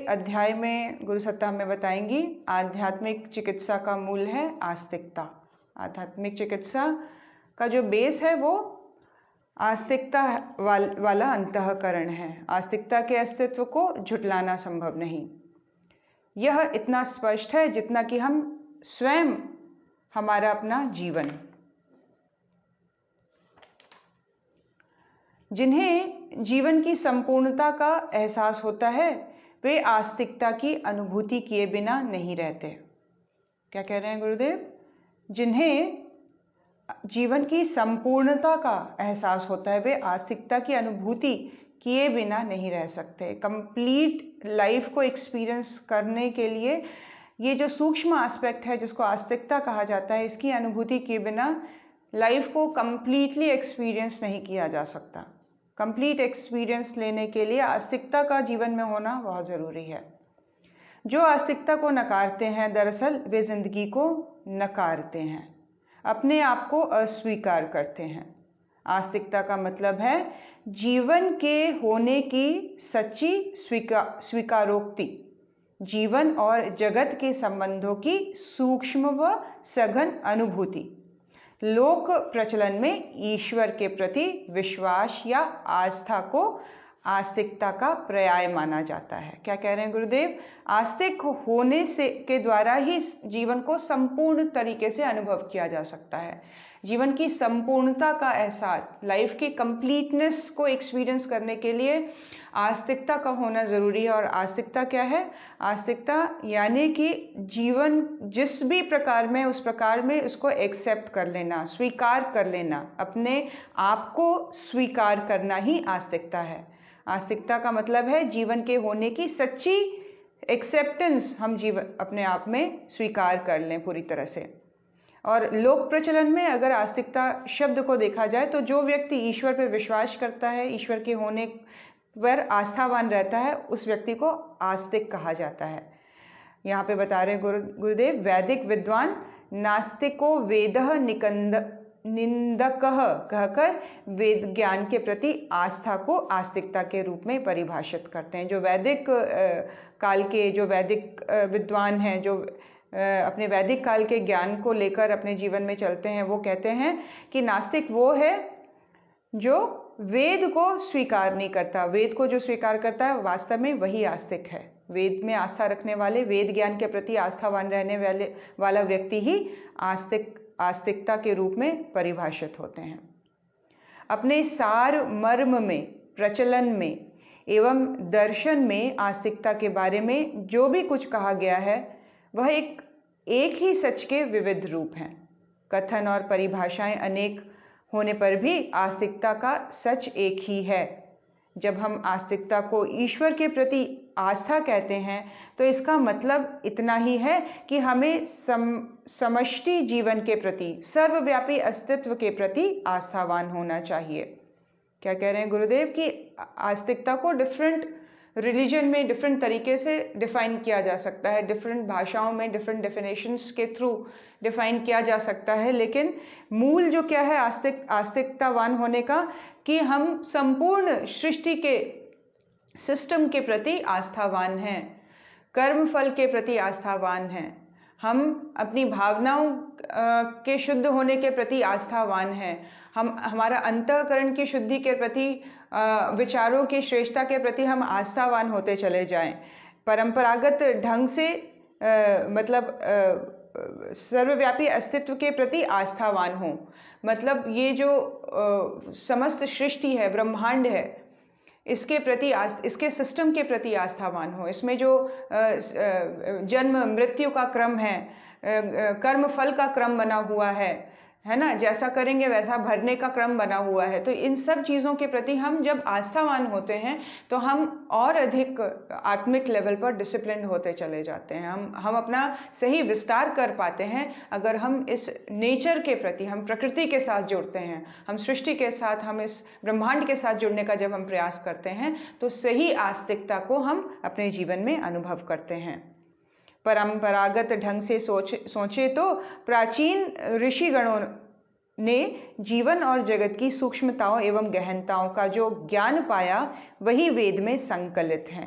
अध्याय में गुरु सत्ता हमें बताएंगी आध्यात्मिक चिकित्सा का मूल है आस्तिकता। आध्यात्मिक चिकित्सा का जो बेस है वो आस्तिकता वाला अंतःकरण है। आस्तिकता के अस्तित्व को झुटलाना संभव नहीं। यह इतना स्पष्ट है जितना कि हम स्वयं हमारा अपना जीवन। जिन्हें जीवन की संपूर्णता का एहसास होता है वे आस्तिकता की अनुभूति किए बिना नहीं रहते। क्या कह रहे हैं गुरुदेव? जिन्हें जीवन की संपूर्णता का एहसास होता है वे आस्तिकता की अनुभूति किए बिना नहीं रह सकते। कंप्लीट लाइफ को एक्सपीरियंस करने के लिए ये जो सूक्ष्म एस्पेक्ट है जिसको आस्तिकता कहा जाता है, इसकी अनुभूति किए बिना लाइफ को कंप्लीटली एक्सपीरियंस नहीं किया जा सकता। कंप्लीट एक्सपीरियंस लेने के लिए आस्तिकता का जीवन में होना बहुत ज़रूरी है। जो आस्तिकता को नकारते हैं दरअसल वे जिंदगी को नकारते हैं, अपने आप को अस्वीकार करते हैं। आस्तिकता का मतलब है जीवन के होने की सच्ची स्वीकारोक्ति, जीवन और जगत के संबंधों की सूक्ष्म व सघन अनुभूति। लोक प्रचलन में ईश्वर के प्रति विश्वास या आस्था को आस्तिकता का पर्याय माना जाता है। क्या कह रहे हैं गुरुदेव? आस्तिक होने से के द्वारा ही जीवन को संपूर्ण तरीके से अनुभव किया जा सकता है। जीवन की संपूर्णता का एहसास, लाइफ की कंप्लीटनेस को एक्सपीरियंस करने के लिए आस्तिकता का होना ज़रूरी है। और आस्तिकता क्या है? आस्तिकता यानी कि जीवन जिस भी प्रकार में उस प्रकार में उसको एक्सेप्ट कर लेना, स्वीकार कर लेना, अपने आप को स्वीकार करना ही आस्तिकता है। आस्तिकता का मतलब है जीवन के होने की सच्ची एक्सेप्टेंस, हम जीवन अपने आप में स्वीकार कर लें पूरी तरह से। और लोक प्रचलन में अगर आस्तिकता शब्द को देखा जाए तो जो व्यक्ति ईश्वर पर विश्वास करता है, ईश्वर के होने पर आस्थावान रहता है, उस व्यक्ति को आस्तिक कहा जाता है। यहाँ पे बता रहे गुरुदेव, वैदिक विद्वान नास्तिको वेदः निंदकः कहकर वेद ज्ञान के प्रति आस्था को आस्तिकता के रूप में परिभाषित करते हैं। जो वैदिक काल के जो वैदिक विद्वान हैं, जो अपने वैदिक काल के ज्ञान को लेकर अपने जीवन में चलते हैं, वो कहते हैं कि नास्तिक वो है जो वेद को स्वीकार नहीं करता। वेद को जो स्वीकार करता है वास्तव में वही आस्तिक है। वेद में आस्था रखने वाले, वेद ज्ञान के प्रति आस्थावान रहने वाला व्यक्ति ही आस्तिकता के रूप में परिभाषित होते हैं। अपने सार मर्म में, प्रचलन में एवं दर्शन में आस्तिकता के बारे में जो भी कुछ कहा गया है वह एक ही सच के विविध रूप हैं। कथन और परिभाषाएं अनेक होने पर भी आस्तिकता का सच एक ही है। जब हम आस्तिकता को ईश्वर के प्रति आस्था कहते हैं तो इसका मतलब इतना ही है कि हमें समष्टि जीवन के प्रति, सर्वव्यापी अस्तित्व के प्रति आस्थावान होना चाहिए। क्या कह रहे हैं गुरुदेव कि आस्तिकता को डिफरेंट रिलीजन में डिफरेंट तरीके से डिफाइन किया जा सकता है, डिफरेंट भाषाओं में डिफरेंट डेफिनेशंस के थ्रू डिफाइन किया जा सकता है, लेकिन मूल जो क्या है आस्तिकतावान होने का, कि हम संपूर्ण सृष्टि के सिस्टम के प्रति आस्थावान हैं, कर्म फल के प्रति आस्थावान हैं, हम अपनी भावनाओं के शुद्ध होने के प्रति आस्थावान हैं, हम हमारा अंतःकरण की शुद्धि के प्रति, विचारों की श्रेष्ठता के प्रति हम आस्थावान होते चले जाएं। परंपरागत ढंग से मतलब सर्वव्यापी अस्तित्व के प्रति आस्थावान हो, मतलब ये जो समस्त सृष्टि है, ब्रह्मांड है, इसके प्रति इसके सिस्टम के प्रति आस्थावान हो। इसमें जो जन्म मृत्यु का क्रम है, कर्म फल का क्रम बना हुआ है ना, जैसा करेंगे वैसा भरने का क्रम बना हुआ है। तो इन सब चीज़ों के प्रति हम जब आस्थावान होते हैं तो हम और अधिक आत्मिक लेवल पर डिसिप्लिन होते चले जाते हैं। हम अपना सही विस्तार कर पाते हैं अगर हम इस नेचर के प्रति, हम प्रकृति के साथ जुड़ते हैं, हम सृष्टि के साथ, हम इस ब्रह्मांड के साथ जुड़ने का जब हम प्रयास करते हैं तो सही आस्तिकता को हम अपने जीवन में अनुभव करते हैं। परंपरागत ढंग से सोचे तो प्राचीन ऋषिगणों ने जीवन और जगत की सूक्ष्मताओं एवं गहनताओं का जो ज्ञान पाया वही वेद में संकलित है।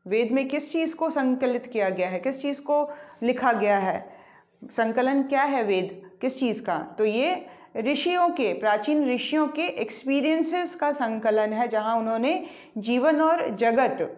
वेद में किस चीज़ को संकलित किया गया है, किस चीज़ को लिखा गया है, संकलन क्या है वेद किस चीज़ का? तो ये ऋषियों के, प्राचीन ऋषियों के एक्सपीरियंसेस का संकलन है, जहाँ उन्होंने जीवन और जगत,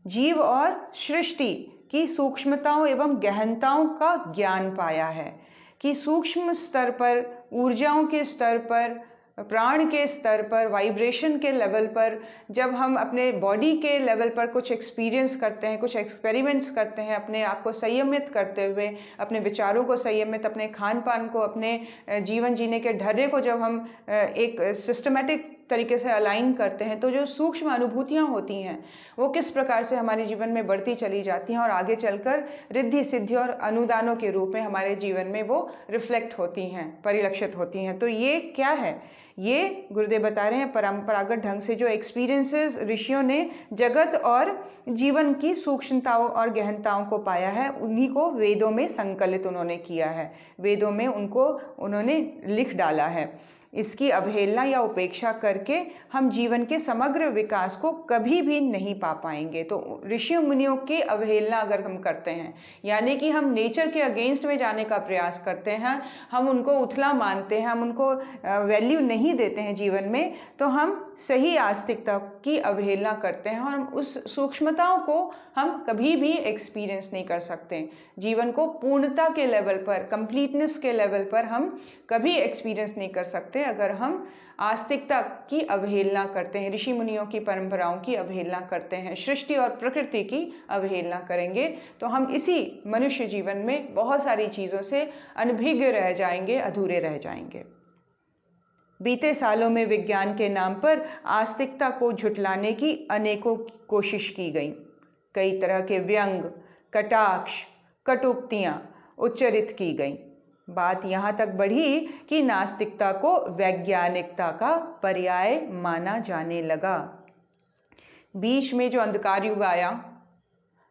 जीव और सृष्टि की सूक्ष्मताओं एवं गहनताओं का ज्ञान पाया है कि सूक्ष्म स्तर पर, ऊर्जाओं के स्तर पर, प्राण के स्तर पर, वाइब्रेशन के लेवल पर, जब हम अपने बॉडी के लेवल पर कुछ एक्सपीरियंस करते हैं, कुछ एक्सपेरिमेंट्स करते हैं, अपने आप को संयमित करते हुए, अपने विचारों को संयमित, अपने खान पान को, अपने जीवन जीने के ढर्रे को जब हम एक सिस्टमेटिक तरीके से अलाइन करते हैं, तो जो सूक्ष्म अनुभूतियाँ होती हैं वो किस प्रकार से हमारे जीवन में बढ़ती चली जाती हैं और आगे चलकर रिद्धि सिद्धि और अनुदानों के रूप में हमारे जीवन में वो रिफ्लेक्ट होती हैं, परिलक्षित होती हैं। तो ये क्या है? ये गुरुदेव बता रहे हैं परंपरागत ढंग से जो एक्सपीरियंसेस ऋषियों ने जगत और जीवन की सूक्ष्मताओं और गहनताओं को पाया है, उन्हीं को वेदों में संकलित उन्होंने किया है, वेदों में उनको उन्होंने लिख डाला है। इसकी अवहेलना या उपेक्षा करके हम जीवन के समग्र विकास को कभी भी नहीं पा पाएंगे। तो ऋषि मुनियों की अवहेलना अगर हम करते हैं, यानी कि हम नेचर के अगेंस्ट में जाने का प्रयास करते हैं, हम उनको उथला मानते हैं, हम उनको वैल्यू नहीं देते हैं जीवन में, तो हम सही आस्तिकता की अवहेलना करते हैं और हम उस सूक्ष्मताओं को हम कभी भी एक्सपीरियंस नहीं कर सकते। जीवन को पूर्णता के लेवल पर, कंप्लीटनेस के लेवल पर हम कभी एक्सपीरियंस नहीं कर सकते अगर हम आस्तिकता की अवहेलना करते हैं, ऋषि मुनियों की परंपराओं की अवहेलना करते हैं, सृष्टि और प्रकृति की अवहेलना करेंगे, तो हम इसी मनुष्य जीवन में बहुत सारी चीज़ों से अनभिज्ञ रह जाएंगे, अधूरे रह जाएंगे। बीते सालों में विज्ञान के नाम पर आस्तिकता को झुठलाने की अनेकों कोशिश की गई। कई तरह के व्यंग, कटाक्ष, कटुक्तियाँ उच्चरित की गई। बात यहाँ तक बढ़ी कि नास्तिकता को वैज्ञानिकता का पर्याय माना जाने लगा। बीच में जो अंधकार युग आया,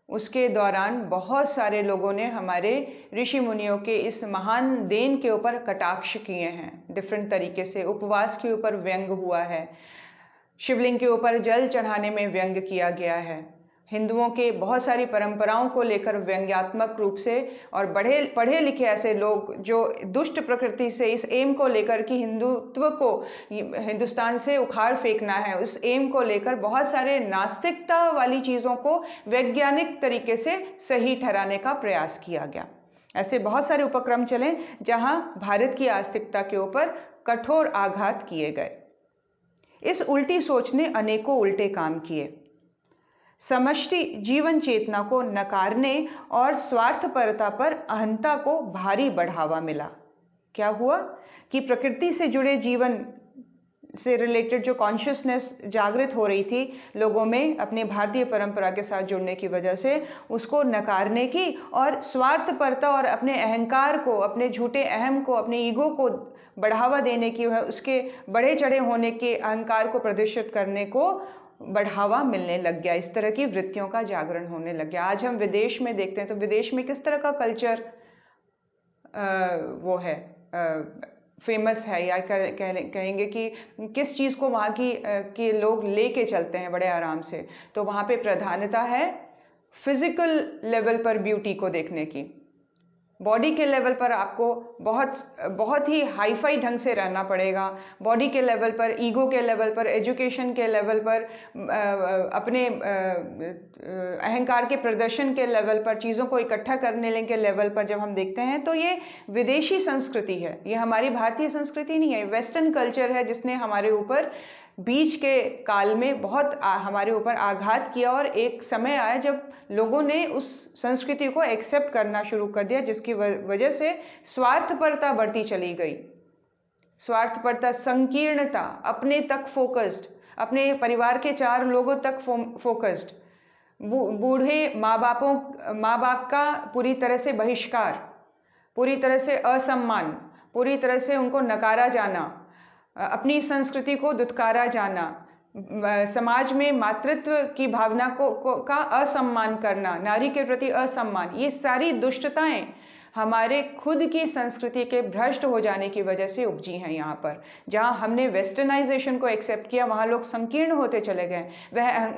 उसके दौरान बहुत सारे लोगों ने हमारे ऋषि मुनियों के इस महान देन के ऊपर कटाक्ष किए हैं। डिफरेंट तरीके से उपवास के ऊपर व्यंग हुआ है, शिवलिंग के ऊपर जल चढ़ाने में व्यंग किया गया है, हिंदुओं के बहुत सारी परंपराओं को लेकर व्यंग्यात्मक रूप से, और पढ़े लिखे ऐसे लोग जो दुष्ट प्रकृति से इस एम को लेकर कि हिंदुत्व को हिंदुस्तान से उखाड़ फेंकना है, उस एम को लेकर बहुत सारे नास्तिकता वाली चीज़ों को वैज्ञानिक तरीके से सही ठहराने का प्रयास किया गया। ऐसे बहुत सारे उपक्रम चले जहां भारत की आस्तिकता के ऊपर कठोर आघात किए गए। इस उल्टी सोच ने अनेकों उल्टे काम किए। समष्टि जीवन चेतना को नकारने और स्वार्थपरता पर अहंता को भारी बढ़ावा मिला। क्या हुआ कि प्रकृति से जुड़े जीवन से रिलेटेड जो कॉन्शियसनेस जागृत हो रही थी लोगों में अपने भारतीय परंपरा के साथ जुड़ने की वजह से, उसको नकारने की और स्वार्थपरता और अपने अहंकार को, अपने झूठे अहम को, अपने ईगो को बढ़ावा देने की, उसके बढ़े चढ़े होने के अहंकार को प्रदर्शित करने को बढ़ावा मिलने लग गया। इस तरह की वृत्तियों का जागरण होने लग गया। आज हम विदेश में देखते हैं तो विदेश में किस तरह का कल्चर वो है, फेमस है, या कहेंगे कि किस चीज़ को वहाँ के लोग लेके चलते हैं बड़े आराम से। तो वहाँ पे प्रधानता है फिजिकल लेवल पर ब्यूटी को देखने की। बॉडी के लेवल पर आपको बहुत ही हाईफाई ढंग से रहना पड़ेगा। बॉडी के लेवल पर, ईगो के लेवल पर, एजुकेशन के लेवल पर, अपने अहंकार के प्रदर्शन के लेवल पर, चीज़ों को इकट्ठा करने के लेवल पर जब हम देखते हैं तो ये विदेशी संस्कृति है, ये हमारी भारतीय संस्कृति नहीं है। वेस्टर्न कल्चर है जिसने हमारे ऊपर बीच के काल में बहुत हमारे ऊपर आघात किया, और एक समय आया जब लोगों ने उस संस्कृति को एक्सेप्ट करना शुरू कर दिया, जिसकी वजह से स्वार्थपरता बढ़ती चली गई। स्वार्थपरता, संकीर्णता, अपने तक फोकस्ड, अपने परिवार के 4 लोगों तक फोकस्ड, बूढ़े माँ बाप का पूरी तरह से बहिष्कार, पूरी तरह से असम्मान, पूरी तरह से उनको नकारा जाना, अपनी संस्कृति को दुत्कारा जाना, समाज में मातृत्व की भावना का असम्मान करना, नारी के प्रति असम्मान, ये सारी दुष्टताएं हमारे खुद की संस्कृति के भ्रष्ट हो जाने की वजह से उपजी हैं। यहाँ पर जहाँ हमने वेस्टर्नाइजेशन को एक्सेप्ट किया, वहाँ लोग संकीर्ण होते चले गए,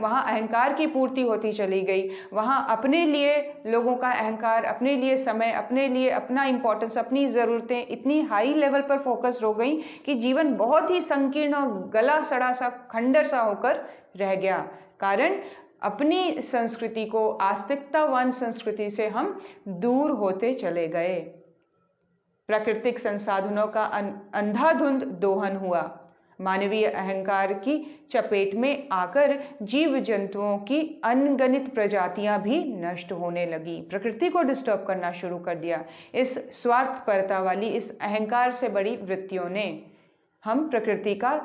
वहाँ अहंकार की पूर्ति होती चली गई, वहाँ अपने लिए लोगों का अहंकार, अपने लिए समय, अपने लिए अपना इम्पोर्टेंस, अपनी ज़रूरतें इतनी हाई लेवल पर फोकस्ड हो गई कि जीवन बहुत ही संकीर्ण और गला सड़ा सा, खंडर सा होकर रह गया। कारण अपनी संस्कृति को, आस्तिकतावान संस्कृति से हम दूर होते चले गए। प्राकृतिक संसाधनों का अंधाधुंध दोहन हुआ। मानवीय अहंकार की चपेट में आकर जीव जंतुओं की अनगिनत प्रजातियां भी नष्ट होने लगी। प्रकृति को डिस्टर्ब करना शुरू कर दिया इस स्वार्थपरता वाली, इस अहंकार से बड़ी वृत्तियों ने। हम प्रकृति का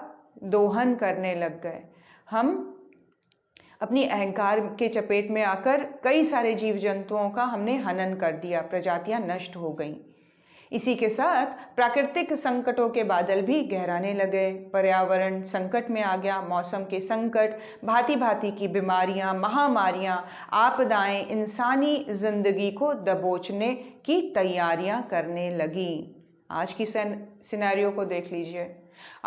दोहन करने लग गए। हम अपनी अहंकार के चपेट में आकर कई सारे जीव जंतुओं का हमने हनन कर दिया, प्रजातियां नष्ट हो गईं। इसी के साथ प्राकृतिक संकटों के बादल भी गहराने लगे। पर्यावरण संकट में आ गया, मौसम के संकट, भांति भांति की बीमारियां, महामारियां, आपदाएं इंसानी जिंदगी को दबोचने की तैयारियां करने लगी। आज की सिनेरियो को देख लीजिए।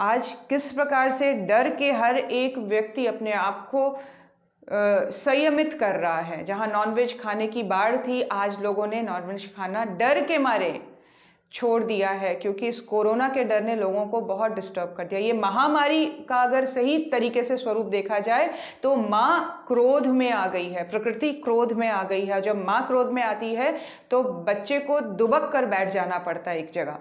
आज किस प्रकार से डर के हर एक व्यक्ति अपने आप को संयमित कर रहा है। जहां नॉनवेज खाने की बाढ़ थी, आज लोगों ने नॉनवेज खाना डर के मारे छोड़ दिया है, क्योंकि इस कोरोना के डर ने लोगों को बहुत डिस्टर्ब कर दिया। ये महामारी का अगर सही तरीके से स्वरूप देखा जाए तो माँ क्रोध में आ गई है, प्रकृति क्रोध में आ गई है। जब माँ क्रोध में आती है तो बच्चे को दुबक कर बैठ जाना पड़ता है, एक जगह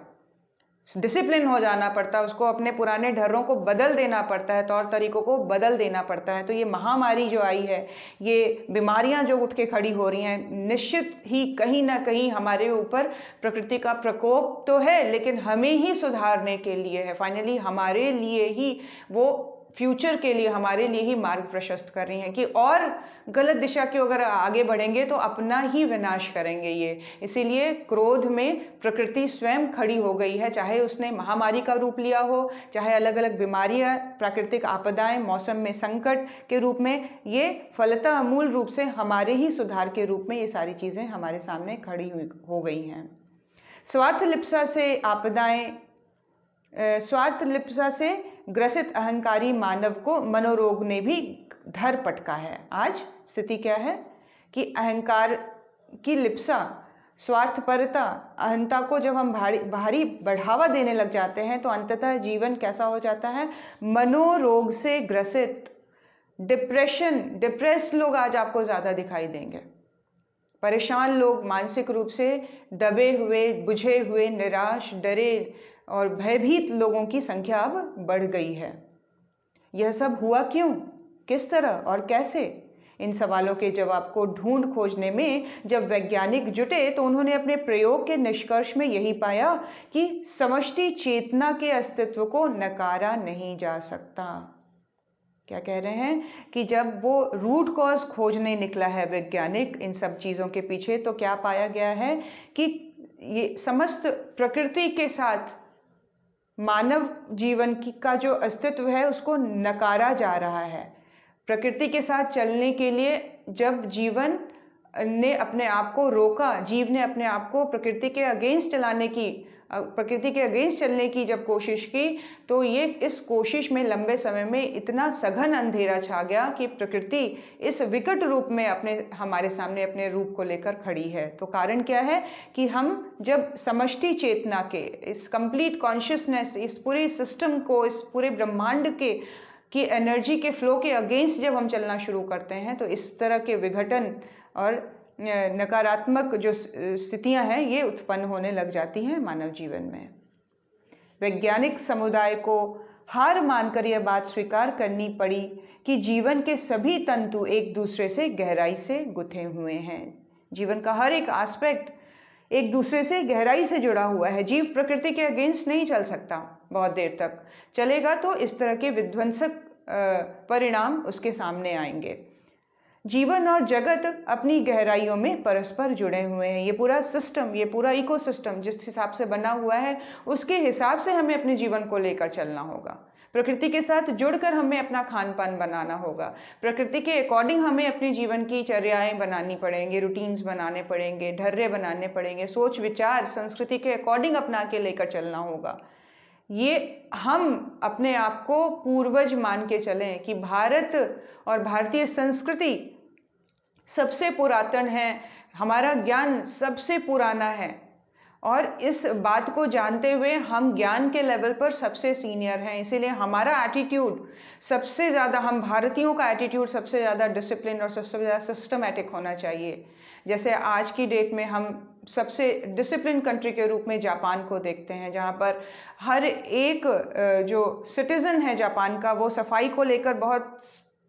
डिसिप्लिन हो जाना पड़ता है, उसको अपने पुराने ढर्रों को बदल देना पड़ता है, तौर तरीकों को बदल देना पड़ता है। तो ये महामारी जो आई है, ये बीमारियां जो उठ के खड़ी हो रही हैं, निश्चित ही कहीं ना कहीं हमारे ऊपर प्रकृति का प्रकोप तो है, लेकिन हमें ही सुधारने के लिए है। फाइनली हमारे लिए ही वो, फ्यूचर के लिए हमारे लिए ही मार्ग प्रशस्त कर रही हैं कि और गलत दिशा की अगर आगे बढ़ेंगे तो अपना ही विनाश करेंगे ये। इसीलिए क्रोध में प्रकृति स्वयं खड़ी हो गई है, चाहे उसने महामारी का रूप लिया हो, चाहे अलग अलग बीमारियां, प्राकृतिक आपदाएं, मौसम में संकट के रूप में, ये फलतः मूल रूप से हमारे ही सुधार के रूप में ये सारी चीज़ें हमारे सामने खड़ी हो गई हैं। स्वार्थ लिप्सा से आपदाएं, स्वार्थ लिप्सा से ग्रसित अहंकारी मानव को मनोरोग ने भी धर पटका है। आज स्थिति क्या है कि अहंकार की लिप्सा, स्वार्थपरता, अहंता को जब हम भारी बढ़ावा देने लग जाते हैं तो अंततः जीवन कैसा हो जाता है, मनोरोग से ग्रसित, डिप्रेस्ड लोग आज आपको ज़्यादा दिखाई देंगे। परेशान लोग, मानसिक रूप से दबे हुए, बुझे हुए, निराश, डरे और भयभीत लोगों की संख्या अब बढ़ गई है। यह सब हुआ क्यों, किस तरह और कैसे? इन सवालों के जवाब को ढूंढ खोजने में जब वैज्ञानिक जुटे तो उन्होंने अपने प्रयोग के निष्कर्ष में यही पाया कि समष्टि चेतना के अस्तित्व को नकारा नहीं जा सकता। क्या कह रहे हैं कि जब वो रूट कॉज खोजने निकला है वैज्ञानिक इन सब चीज़ों के पीछे, तो क्या पाया गया है कि ये समस्त प्रकृति के साथ मानव जीवन का जो अस्तित्व है उसको नकारा जा रहा है। प्रकृति के साथ चलने के लिए जब जीवन ने अपने आप को रोका, जीव ने अपने आप को प्रकृति के अगेंस्ट चलने की जब कोशिश की, तो ये इस कोशिश में लंबे समय में इतना सघन अंधेरा छा गया कि प्रकृति इस विकट रूप में हमारे सामने अपने रूप को लेकर खड़ी है। तो कारण क्या है कि हम जब समष्टि चेतना के, इस कंप्लीट कॉन्शियसनेस, इस पूरे सिस्टम को, इस पूरे ब्रह्मांड की एनर्जी के फ्लो के अगेंस्ट जब हम चलना शुरू करते हैं, तो इस तरह के विघटन और नकारात्मक जो स्थितियां हैं ये उत्पन्न होने लग जाती हैं मानव जीवन में। वैज्ञानिक समुदाय को हार मानकर यह बात स्वीकार करनी पड़ी कि जीवन के सभी तंतु एक दूसरे से गहराई से गुथे हुए हैं। जीवन का हर एक एस्पेक्ट एक दूसरे से गहराई से जुड़ा हुआ है। जीव प्रकृति के अगेंस्ट नहीं चल सकता, बहुत देर तक चलेगा तो इस तरह के विध्वंसक परिणाम उसके सामने आएंगे। जीवन और जगत अपनी गहराइयों में परस्पर जुड़े हुए हैं। ये पूरा सिस्टम, ये पूरा इकोसिस्टम जिस हिसाब से बना हुआ है, उसके हिसाब से हमें अपने जीवन को लेकर चलना होगा। प्रकृति के साथ जुड़कर हमें अपना खान पान बनाना होगा। प्रकृति के अकॉर्डिंग हमें अपने जीवन की चर्याएं बनानी पड़ेंगी, रूटीन्स बनाने पड़ेंगे, ढर्रे बनाने पड़ेंगे, सोच विचार संस्कृति के अकॉर्डिंग अपना के लेकर चलना होगा। ये हम अपने आप को पूर्वज मान के चलें कि भारत और भारतीय संस्कृति सबसे पुरातन है, हमारा ज्ञान सबसे पुराना है, और इस बात को जानते हुए हम ज्ञान के लेवल पर सबसे सीनियर हैं। इसीलिए हमारा एटीट्यूड सबसे ज़्यादा, हम भारतीयों का एटीट्यूड सबसे ज़्यादा डिसिप्लिन और सबसे ज़्यादा सिस्टमैटिक होना चाहिए। जैसे आज की डेट में हम सबसे डिसिप्लिन कंट्री के रूप में जापान को देखते हैं, जहाँ पर हर एक जो सिटीज़न है जापान का, वो सफाई को लेकर बहुत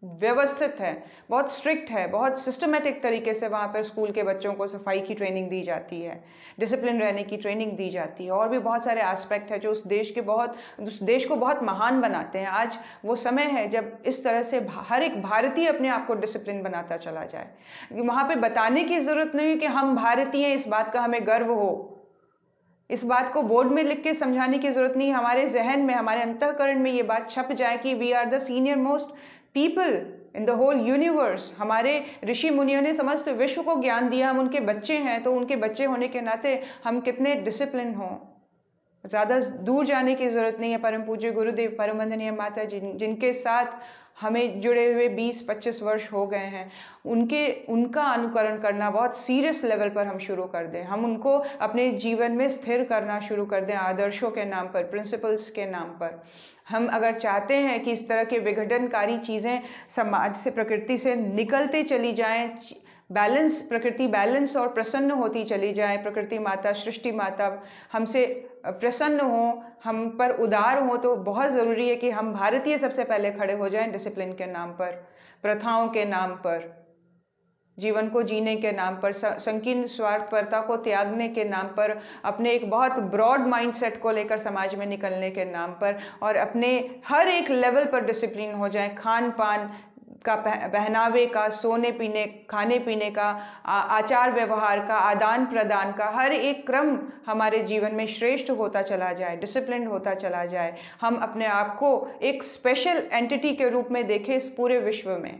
व्यवस्थित है, बहुत स्ट्रिक्ट है, बहुत सिस्टमेटिक तरीके से वहाँ पर स्कूल के बच्चों को सफाई की ट्रेनिंग दी जाती है, डिसिप्लिन रहने की ट्रेनिंग दी जाती है, और भी बहुत सारे एस्पेक्ट है जो उस देश को बहुत महान बनाते हैं। आज वो समय है जब इस तरह से हर एक भारतीय अपने आप को डिसिप्लिन बनाता चला जाए। वहाँ पे बताने की ज़रूरत नहीं कि हम भारतीय हैं, इस बात का हमें गर्व हो, इस बात को बोर्ड में लिख के समझाने की ज़रूरत नहीं, हमारे जहन में, हमारे अंतःकरण में ये बात छप जाए कि we are the senior most people in the whole universe. हमारे ऋषि मुनियों ने समस्त विश्व को ज्ञान दिया, हम उनके बच्चे हैं, तो उनके बच्चे होने के नाते हम कितने डिसिप्लिन हों। ज़्यादा दूर जाने की ज़रूरत नहीं है। परम पूज्य गुरुदेव परम वंदनीय माता जी, जिनके साथ हमें जुड़े हुए 20-25 वर्ष हो गए हैं, उनका अनुकरण करना बहुत सीरियस लेवल पर हम शुरू कर दें। हम उनको अपने जीवन में स्थिर करना शुरू कर दें, आदर्शों के नाम पर, प्रिंसिपल्स के नाम पर। हम अगर चाहते हैं कि इस तरह के विघटनकारी चीज़ें समाज से, प्रकृति से निकलते चली जाएं, प्रकृति बैलेंस और प्रसन्न होती चली जाए, प्रकृति माता, सृष्टि माता हमसे प्रसन्न हो, हम पर उदार हो, तो बहुत ज़रूरी है कि हम भारतीय सबसे पहले खड़े हो जाएं डिसिप्लिन के नाम पर, प्रथाओं के नाम पर, जीवन को जीने के नाम पर, संकीर्ण स्वार्थपरता को त्यागने के नाम पर, अपने एक बहुत ब्रॉड माइंडसेट को लेकर समाज में निकलने के नाम पर, और अपने हर एक लेवल पर डिसिप्लिन हो जाए, खान पान का, पहनावे का, सोने पीने, खाने पीने का, आचार व्यवहार का, आदान प्रदान का, हर एक क्रम हमारे जीवन में श्रेष्ठ होता चला जाए, डिसिप्लिन होता चला जाए। हम अपने आप को एक स्पेशल एंटिटी के रूप में देखें इस पूरे विश्व में।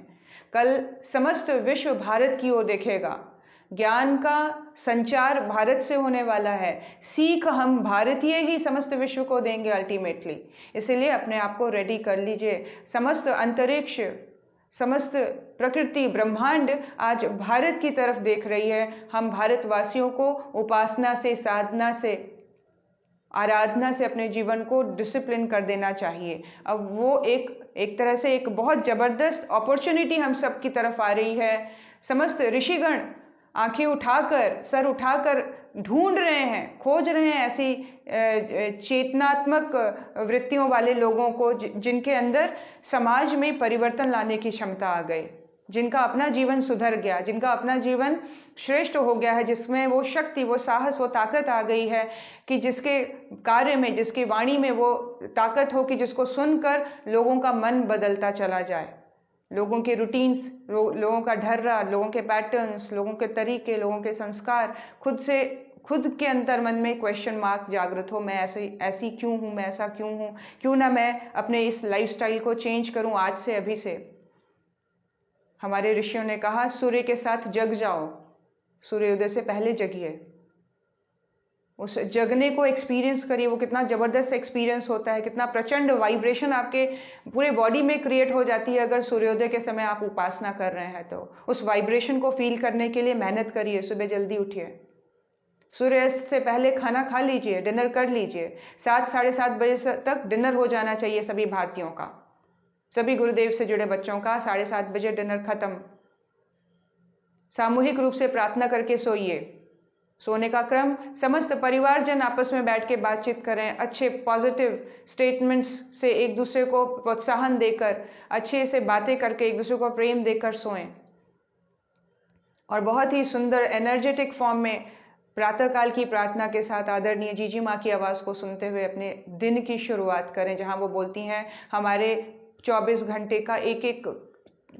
कल समस्त विश्व भारत की ओर देखेगा। ज्ञान का संचार भारत से होने वाला है, सीख हम भारतीय ही समस्त विश्व को देंगे अल्टीमेटली। इसलिए अपने आप को रेडी कर लीजिए। समस्त अंतरिक्ष, समस्त प्रकृति, ब्रह्मांड आज भारत की तरफ देख रही है। हम भारतवासियों को उपासना से, साधना से, आराधना से अपने जीवन को डिसिप्लिन कर देना चाहिए। अब वो एक तरह से एक बहुत ज़बरदस्त अपॉर्चुनिटी हम सब की तरफ आ रही है। समस्त ऋषिगण आंखें उठाकर, सर उठाकर ढूंढ रहे हैं, खोज रहे हैं ऐसी चेतनात्मक वृत्तियों वाले लोगों को जिनके अंदर समाज में परिवर्तन लाने की क्षमता आ गई, जिनका अपना जीवन सुधर गया, जिनका अपना जीवन श्रेष्ठ हो गया है, जिसमें वो शक्ति, वो साहस, वो ताकत आ गई है कि जिसके कार्य में, जिसकी वाणी में वो ताकत हो कि जिसको सुनकर लोगों का मन बदलता चला जाए, लोगों के रूटीन्स, लोगों का ढर्रा, लोगों के पैटर्न्स, लोगों के तरीके, लोगों के संस्कार, खुद के अंतर मन में क्वेश्चन मार्क जागृत हो, मैं ऐसी क्यों हूँ, मैं ऐसा क्यों हूँ, क्यों ना मैं अपने इस लाइफस्टाइल को चेंज करूँ आज से, अभी से। हमारे ऋषियों ने कहा सूर्य के साथ जग जाओ, सूर्योदय से पहले जगिए, उस जगने को एक्सपीरियंस करिए। वो कितना ज़बरदस्त एक्सपीरियंस होता है, कितना प्रचंड वाइब्रेशन आपके पूरे बॉडी में क्रिएट हो जाती है अगर सूर्योदय के समय आप उपासना कर रहे हैं। तो उस वाइब्रेशन को फील करने के लिए मेहनत करिए, सुबह जल्दी उठिए, सूर्यास्त से पहले खाना खा लीजिए, डिनर कर लीजिए। 7-7:30 बजे तक डिनर हो जाना चाहिए सभी भारतीयों का, सभी गुरुदेव से जुड़े बच्चों का 7:30 बजे डिनर खत्म। सामूहिक रूप से प्रार्थना करके सोइए। सोने का क्रम, समस्त परिवारजन आपस में बैठ के बातचीत करें, अच्छे पॉजिटिव स्टेटमेंट्स से एक दूसरे को प्रोत्साहन देकर, अच्छे से बातें करके एक दूसरे को प्रेम देकर सोएं, और बहुत ही सुंदर एनर्जेटिक फॉर्म में प्रातःकाल की प्रार्थना के साथ आदरणीय जीजी माँ की आवाज़ को सुनते हुए अपने दिन की शुरुआत करें, जहाँ वो बोलती हैं हमारे 24 घंटे का एक एक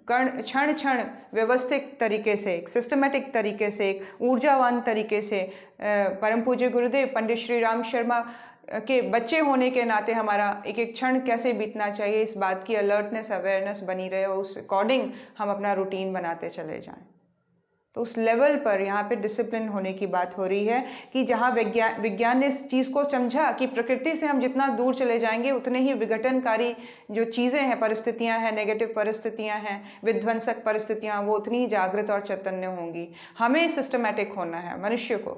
क्षण क्षण व्यवस्थित तरीके से, एक सिस्टमेटिक तरीके से, एक ऊर्जावान तरीके से परम पूज्य गुरुदेव पंडित श्री राम शर्मा के बच्चे होने के नाते हमारा एक एक क्षण कैसे बीतना चाहिए, इस बात की अलर्टनेस, अवेयरनेस बनी रहे और उस अकॉर्डिंग हम अपना रूटीन बनाते चले जाएं। तो उस लेवल पर यहाँ पे डिसिप्लिन होने की बात हो रही है कि जहाँ विज्ञान ने इस चीज़ को समझा कि प्रकृति से हम जितना दूर चले जाएंगे उतने ही विघटनकारी जो चीज़ें हैं, परिस्थितियाँ हैं, नेगेटिव परिस्थितियाँ हैं, विध्वंसक परिस्थितियाँ, वो उतनी ही जागृत और चैतन्य होंगी। हमें सिस्टमैटिक होना है, मनुष्य को,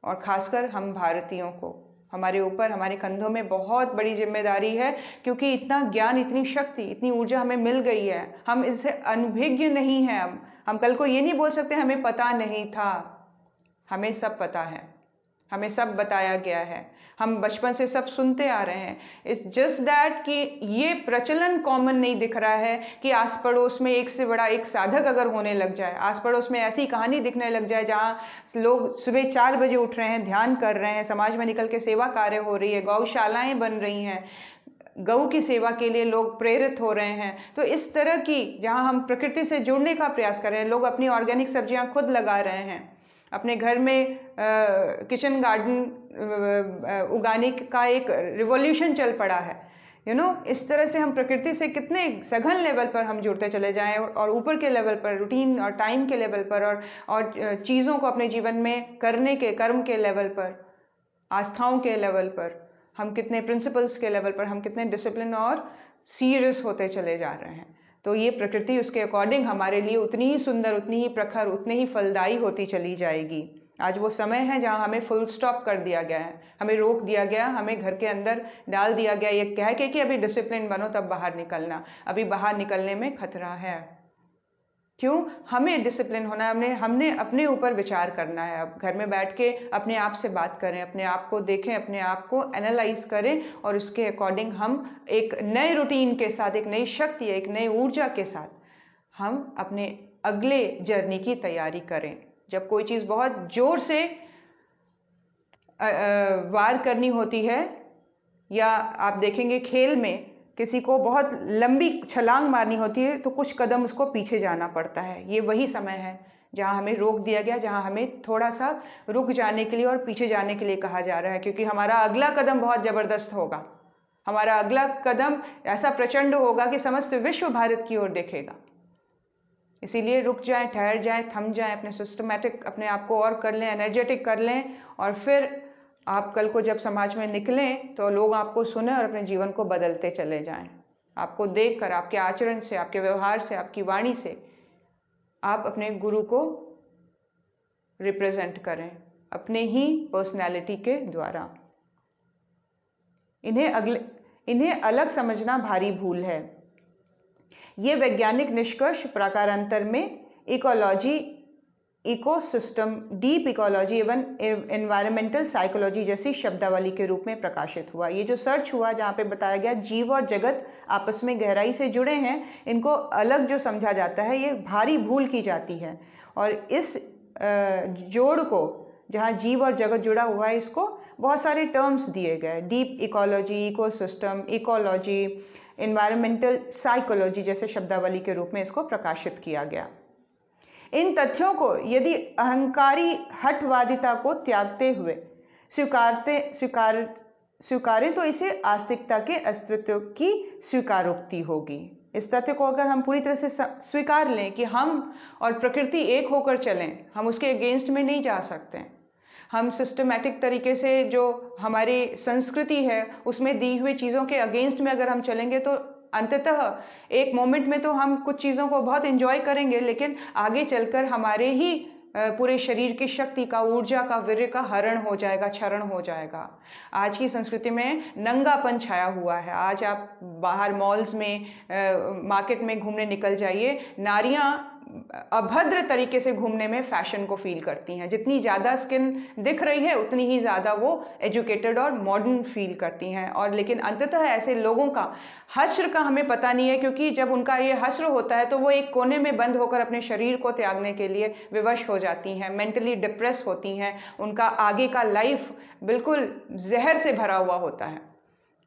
और ख़ासकर हम भारतीयों को। हमारे ऊपर, हमारे कंधों में बहुत बड़ी जिम्मेदारी है, क्योंकि इतना ज्ञान, इतनी शक्ति, इतनी ऊर्जा हमें मिल गई है। हम इससे अनभिज्ञ नहीं हैं। अब हम कल को ये नहीं बोल सकते हमें पता नहीं था। हमें सब पता है, हमें सब बताया गया है, हम बचपन से सब सुनते आ रहे हैं। इट्स जस्ट दैट कि ये प्रचलन कॉमन नहीं दिख रहा है कि आस पड़ोस में एक से बड़ा एक साधक अगर होने लग जाए, आस पड़ोस में ऐसी कहानी दिखने लग जाए जहाँ लोग सुबह 4 बजे उठ रहे हैं, ध्यान कर रहे हैं, समाज में निकल के सेवा कार्य हो रही है, गौशालाएं बन रही हैं, गऊ की सेवा के लिए लोग प्रेरित हो रहे हैं। तो इस तरह की जहाँ हम प्रकृति से जुड़ने का प्रयास कर रहे हैं, लोग अपनी ऑर्गेनिक सब्जियां खुद लगा रहे हैं, अपने घर में किचन गार्डन उगाने का एक रिवॉल्यूशन चल पड़ा है। इस तरह से हम प्रकृति से कितने सघन लेवल पर हम जुड़ते चले जाएं, और ऊपर के लेवल पर, रूटीन और टाइम के लेवल पर, और चीज़ों को अपने जीवन में करने के, कर्म के लेवल पर, आस्थाओं के लेवल पर, हम कितने प्रिंसिपल्स के लेवल पर, हम कितने डिसिप्लिन और सीरियस होते चले जा रहे हैं। तो ये प्रकृति उसके अकॉर्डिंग हमारे लिए उतनी ही सुंदर, उतनी ही प्रखर, उतनी ही फलदायी होती चली जाएगी। आज वो समय है जहाँ हमें फुल स्टॉप कर दिया गया है, हमें रोक दिया गया, हमें घर के अंदर डाल दिया गया ये कह के कि अभी डिसिप्लिन बनो तब बाहर निकलना। अभी बाहर निकलने में खतरा है। क्यों? हमें डिसिप्लिन होना है, हमने अपने ऊपर विचार करना है। अब घर में बैठ के अपने आप से बात करें, अपने आप को देखें, अपने आप को एनालाइज करें, और उसके अकॉर्डिंग हम एक नए रूटीन के साथ, एक नई शक्ति, एक नई ऊर्जा के साथ हम अपने अगले जर्नी की तैयारी करें। जब कोई चीज़ बहुत जोर से वार करनी होती है, या आप देखेंगे खेल में किसी को बहुत लंबी छलांग मारनी होती है, तो कुछ कदम उसको पीछे जाना पड़ता है। ये वही समय है जहाँ हमें रोक दिया गया, जहाँ हमें थोड़ा सा रुक जाने के लिए और पीछे जाने के लिए कहा जा रहा है, क्योंकि हमारा अगला कदम बहुत ज़बरदस्त होगा। हमारा अगला कदम ऐसा प्रचंड होगा कि समस्त विश्व भारत की ओर देखेगा। इसीलिए रुक जाएं, ठहर जाएं, थम जाएं, अपने सिस्टमैटिक अपने आप को और कर लें, एनर्जेटिक कर लें, और फिर आप कल को जब समाज में निकलें तो लोग आपको सुने और अपने जीवन को बदलते चले जाएं। आपको देखकर, आपके आचरण से, आपके व्यवहार से, आपकी वाणी से आप अपने गुरु को रिप्रेजेंट करें अपने ही पर्सनैलिटी के द्वारा। इन्हें अलग समझना भारी भूल है। ये वैज्ञानिक निष्कर्ष प्रकारांतर में इकोलॉजी, इकोसिस्टम, डीप इकोलॉजी एवं एनवायरमेंटल साइकोलॉजी जैसी शब्दावली के रूप में प्रकाशित हुआ। ये जो सर्च हुआ जहाँ पे बताया गया जीव और जगत आपस में गहराई से जुड़े हैं, इनको अलग जो समझा जाता है, ये भारी भूल की जाती है। और इस जोड़ को, जहाँ जीव और जगत जुड़ा हुआ है, इसको बहुत सारे टर्म्स दिए गए, deep ecology, ecosystem, ecology, environmental psychology जैसे शब्दावली के रूप में इसको प्रकाशित किया गया। इन तथ्यों को यदि अहंकारी हठवादिता को त्यागते हुए स्वीकारें तो इसे आस्तिकता के अस्तित्व की स्वीकारोक्ति होगी। इस तथ्य को अगर हम पूरी तरह से स्वीकार लें कि हम और प्रकृति एक होकर चलें, हम उसके अगेंस्ट में नहीं जा सकते। हम सिस्टमैटिक तरीके से जो हमारी संस्कृति है उसमें दी हुई चीज़ों के अगेंस्ट में अगर हम चलेंगे तो अंततः एक मोमेंट में तो हम कुछ चीज़ों को बहुत एंजॉय करेंगे, लेकिन आगे चलकर हमारे ही पूरे शरीर की शक्ति का, ऊर्जा का, वीर्य का हरण हो जाएगा, क्षरण हो जाएगा। आज की संस्कृति में नंगापन छाया हुआ है। आज आप बाहर मॉल्स में, मार्केट में घूमने निकल जाइए, नारियां अभद्र तरीके से घूमने में फैशन को फील करती हैं। जितनी ज़्यादा स्किन दिख रही है उतनी ही ज़्यादा वो एजुकेटेड और मॉडर्न फील करती हैं। और लेकिन अंततः ऐसे लोगों का हश्र का हमें पता नहीं है, क्योंकि जब उनका ये हश्र होता है तो वो एक कोने में बंद होकर अपने शरीर को त्यागने के लिए विवश हो जाती हैं, मेंटली डिप्रेस होती हैं। उनका आगे का लाइफ बिल्कुल जहर से भरा हुआ होता है।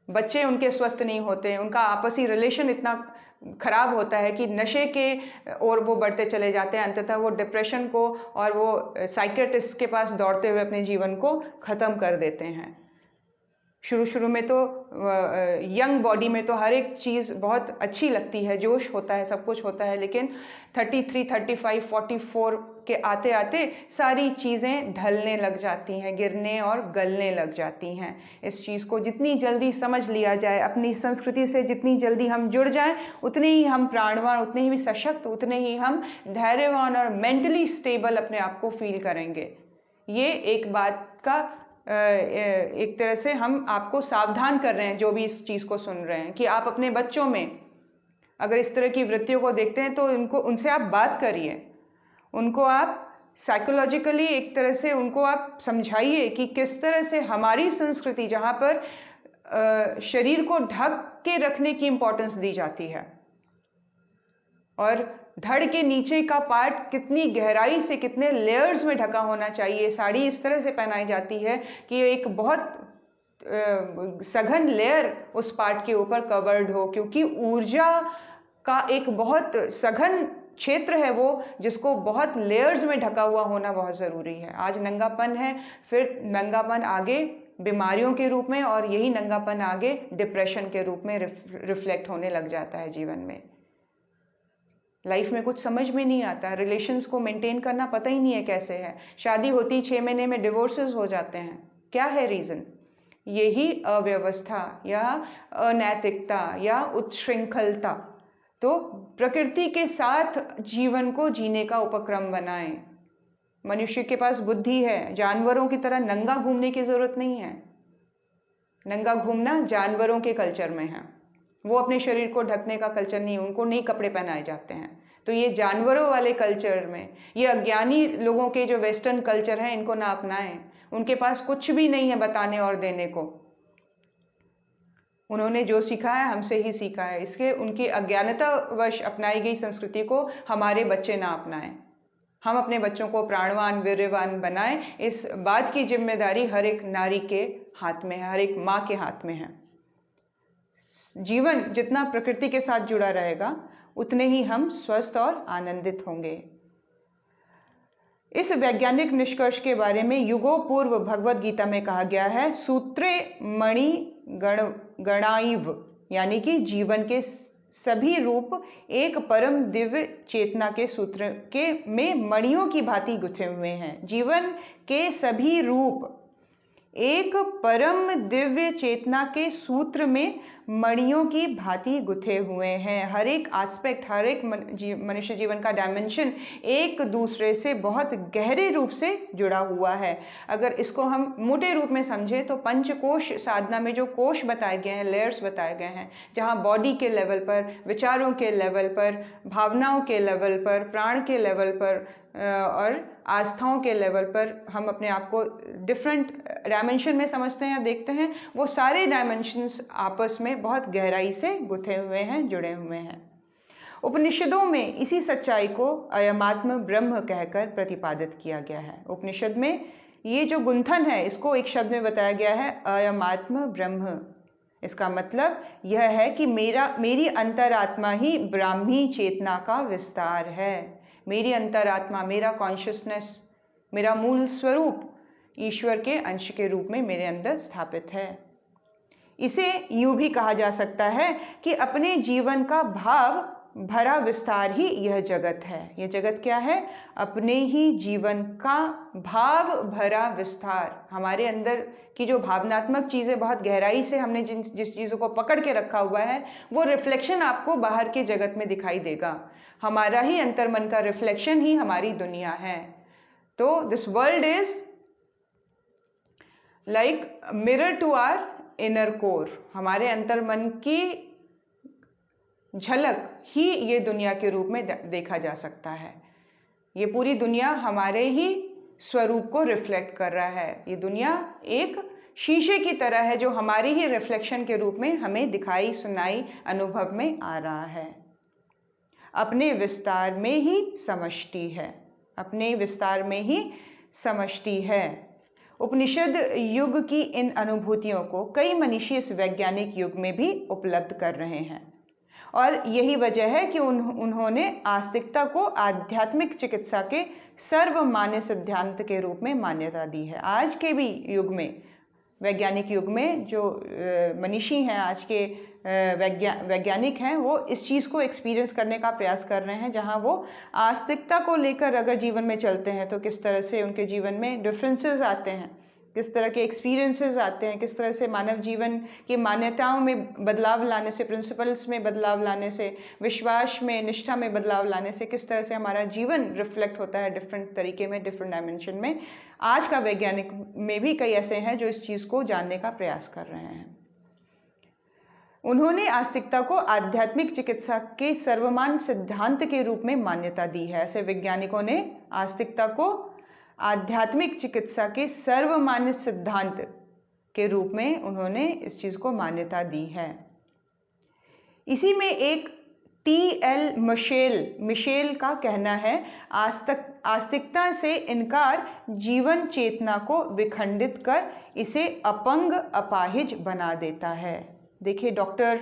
बच्चे उनके स्वस्थ नहीं होते, उनका आपसी रिलेशन इतना खराब होता है कि नशे के और वो बढ़ते चले जाते हैं। अंततः वो डिप्रेशन को और वो साइकियाट्रिस्ट के पास दौड़ते हुए अपने जीवन को ख़त्म कर देते हैं। शुरू शुरू में तो यंग बॉडी में तो हर एक चीज़ बहुत अच्छी लगती है, जोश होता है, सब कुछ होता है, लेकिन 33, 35, 44 के आते आते सारी चीज़ें ढलने लग जाती हैं, गिरने और गलने लग जाती हैं। इस चीज़ को जितनी जल्दी समझ लिया जाए, अपनी संस्कृति से जितनी जल्दी हम जुड़ जाएं, उतने ही हम प्राणवान, उतने ही सशक्त, उतने ही हम धैर्यवान और मेंटली स्टेबल अपने आप को फील करेंगे। ये एक बात का एक तरह से हम आपको सावधान कर रहे हैं, जो भी इस चीज़ को सुन रहे हैं, कि आप अपने बच्चों में अगर इस तरह की वृत्तियों को देखते हैं तो उनसे आप बात करिए, उनको आप साइकोलॉजिकली एक तरह से उनको आप समझाइए कि किस तरह से हमारी संस्कृति, जहाँ पर शरीर को ढक के रखने की इम्पोर्टेंस दी जाती है और धड़ के नीचे का पार्ट कितनी गहराई से, कितने लेयर्स में ढका होना चाहिए। साड़ी इस तरह से पहनाई जाती है कि एक बहुत सघन लेयर उस पार्ट के ऊपर कवर्ड हो, क्योंकि ऊर्जा का एक बहुत सघन क्षेत्र है वो, जिसको बहुत लेयर्स में ढका हुआ होना बहुत ज़रूरी है। आज नंगापन है, फिर नंगापन आगे बीमारियों के रूप में, और यही नंगापन आगे डिप्रेशन के रूप में रिफ्लेक्ट होने लग जाता है जीवन में। लाइफ में कुछ समझ में नहीं आता, रिलेशंस को मेंटेन करना पता ही नहीं है कैसे है। शादी होती 6 महीने में डिवोर्सेस हो जाते हैं। क्या है रीज़न? यही अव्यवस्था या अनैतिकता या उच्छृंखलता। तो प्रकृति के साथ जीवन को जीने का उपक्रम बनाएं। मनुष्य के पास बुद्धि है, जानवरों की तरह नंगा घूमने की ज़रूरत नहीं है। नंगा घूमना जानवरों के कल्चर में है, वो अपने शरीर को ढकने का कल्चर नहीं, उनको नहीं कपड़े पहनाए जाते हैं। तो ये जानवरों वाले कल्चर में, ये अज्ञानी लोगों के जो वेस्टर्न कल्चर हैं, इनको ना अपनाएं। उनके पास कुछ भी नहीं है बताने और देने को। उन्होंने जो सीखा है हमसे ही सीखा है, इसके उनकी अज्ञानतावश अपनाई गई संस्कृति को हमारे बच्चे ना अपनाएं। हम अपने बच्चों को प्राणवान, वीर्यवान बनाएं। इस बात की जिम्मेदारी हर एक नारी के हाथ में है, हर एक माँ के हाथ में है। जीवन जितना प्रकृति के साथ जुड़ा रहेगा, उतने ही हम स्वस्थ और आनंदित होंगे। इस वैज्ञानिक निष्कर्ष के बारे में युगों पूर्व भगवद गीता में कहा गया है, सूत्रे मणि गणाइव, यानी कि जीवन के सभी रूप एक परम दिव्य चेतना के सूत्र के में मणियों की भांति गुथे हुए हैं। जीवन के सभी रूप एक परम दिव्य चेतना के सूत्र में मणियों की भांति गुथे हुए हैं। हर एक एस्पेक्ट, हर एक मनुष्य जीवन का डायमेंशन एक दूसरे से बहुत गहरे रूप से जुड़ा हुआ है। अगर इसको हम मोटे रूप में समझें तो पंचकोश साधना में जो कोश बताए गए हैं, लेयर्स बताए गए हैं, जहाँ बॉडी के लेवल पर, विचारों के लेवल पर, भावनाओं के लेवल पर, प्राण के लेवल पर और आस्थाओं के लेवल पर हम अपने आप को डिफरेंट डायमेंशन में समझते हैं या देखते हैं, वो सारे डायमेंशंस आपस में बहुत गहराई से गुथे हुए हैं, जुड़े हुए हैं। उपनिषदों में इसी सच्चाई को अयमात्म ब्रह्म कहकर प्रतिपादित किया गया है। उपनिषद में ये जो गुंथन है, इसको एक शब्द में बताया गया है, अयमात्म ब्रह्म। इसका मतलब यह है कि मेरी अंतरात्मा ही ब्राह्मी चेतना का विस्तार है। मेरी अंतरात्मा, मेरा कॉन्शियसनेस, मेरा मूल स्वरूप ईश्वर के अंश के रूप में मेरे अंदर स्थापित है। इसे यूं भी कहा जा सकता है कि अपने जीवन का भाव भरा विस्तार ही यह जगत है। यह जगत क्या है? अपने ही जीवन का भाव भरा विस्तार। हमारे अंदर की जो भावनात्मक चीज़ें बहुत गहराई से हमने जिस चीज़ों को पकड़ के रखा हुआ है, वो रिफ्लेक्शन आपको बाहर के जगत में दिखाई देगा। हमारा ही अंतर्मन का रिफ्लेक्शन ही हमारी दुनिया है। तो this world is like mirror to our inner core. हमारे अंतर्मन की झलक ही ये दुनिया के रूप में देखा जा सकता है। ये पूरी दुनिया हमारे ही स्वरूप को रिफ्लेक्ट कर रहा है। ये दुनिया एक शीशे की तरह है जो हमारी ही रिफ्लेक्शन के रूप में हमें दिखाई, सुनाई, अनुभव में आ रहा है। अपने विस्तार में ही समष्टि है, अपने विस्तार में ही समष्टि है। उपनिषद युग की इन अनुभूतियों को कई मनीषी इस वैज्ञानिक युग में भी उपलब्ध कर रहे हैं, और यही वजह है कि उन्होंने आस्तिकता को आध्यात्मिक चिकित्सा के सर्वमान्य सिद्धांत के रूप में मान्यता दी है। आज के भी युग में वैज्ञानिक युग में जो मनीषी हैं, आज के वैज्ञानिक हैं, वो इस चीज़ को एक्सपीरियंस करने का प्रयास कर रहे हैं, जहां वो आस्तिकता को लेकर अगर जीवन में चलते हैं तो किस तरह से उनके जीवन में डिफरेंसेस आते हैं, किस तरह के एक्सपीरियंसेस आते हैं, किस तरह से मानव जीवन की मान्यताओं में बदलाव लाने से, प्रिंसिपल्स में बदलाव लाने से, विश्वास में, निष्ठा में बदलाव लाने से किस तरह से हमारा जीवन रिफ्लेक्ट होता है डिफरेंट तरीके में, डिफरेंट डायमेंशन में। आज का वैज्ञानिक में भी कई ऐसे हैं जो इस चीज़ को जानने का प्रयास कर रहे हैं। उन्होंने आस्तिकता को आध्यात्मिक चिकित्सा के सर्वमान्य सिद्धांत के रूप में मान्यता दी है। ऐसे वैज्ञानिकों ने आस्तिकता को आध्यात्मिक चिकित्सा के सर्वमान्य सिद्धांत के रूप में उन्होंने इस चीज़ को मान्यता दी है। इसी में एक T.L. मिशेल का कहना है, आस्तिकता से इनकार जीवन चेतना को विखंडित कर इसे अपंग, अपाहिज बना देता है। देखिए, डॉक्टर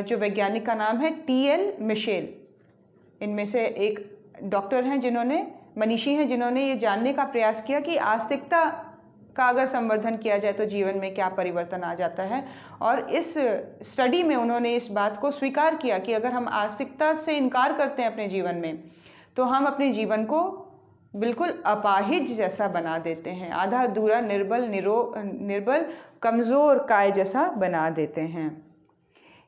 जो वैज्ञानिक का नाम है T.L. मिशेल, इनमें से एक डॉक्टर हैं जिन्होंने, मनीषी हैं जिन्होंने ये जानने का प्रयास किया कि आस्तिकता का अगर संवर्धन किया जाए तो जीवन में क्या परिवर्तन आ जाता है। और इस स्टडी में उन्होंने इस बात को स्वीकार किया कि अगर हम आस्तिकता से इनकार करते हैं अपने जीवन में, तो हम अपने जीवन को बिल्कुल अपाहिज जैसा बना देते हैं, आधा अधूरा, निर्बल, कमज़ोर काय जैसा बना देते हैं।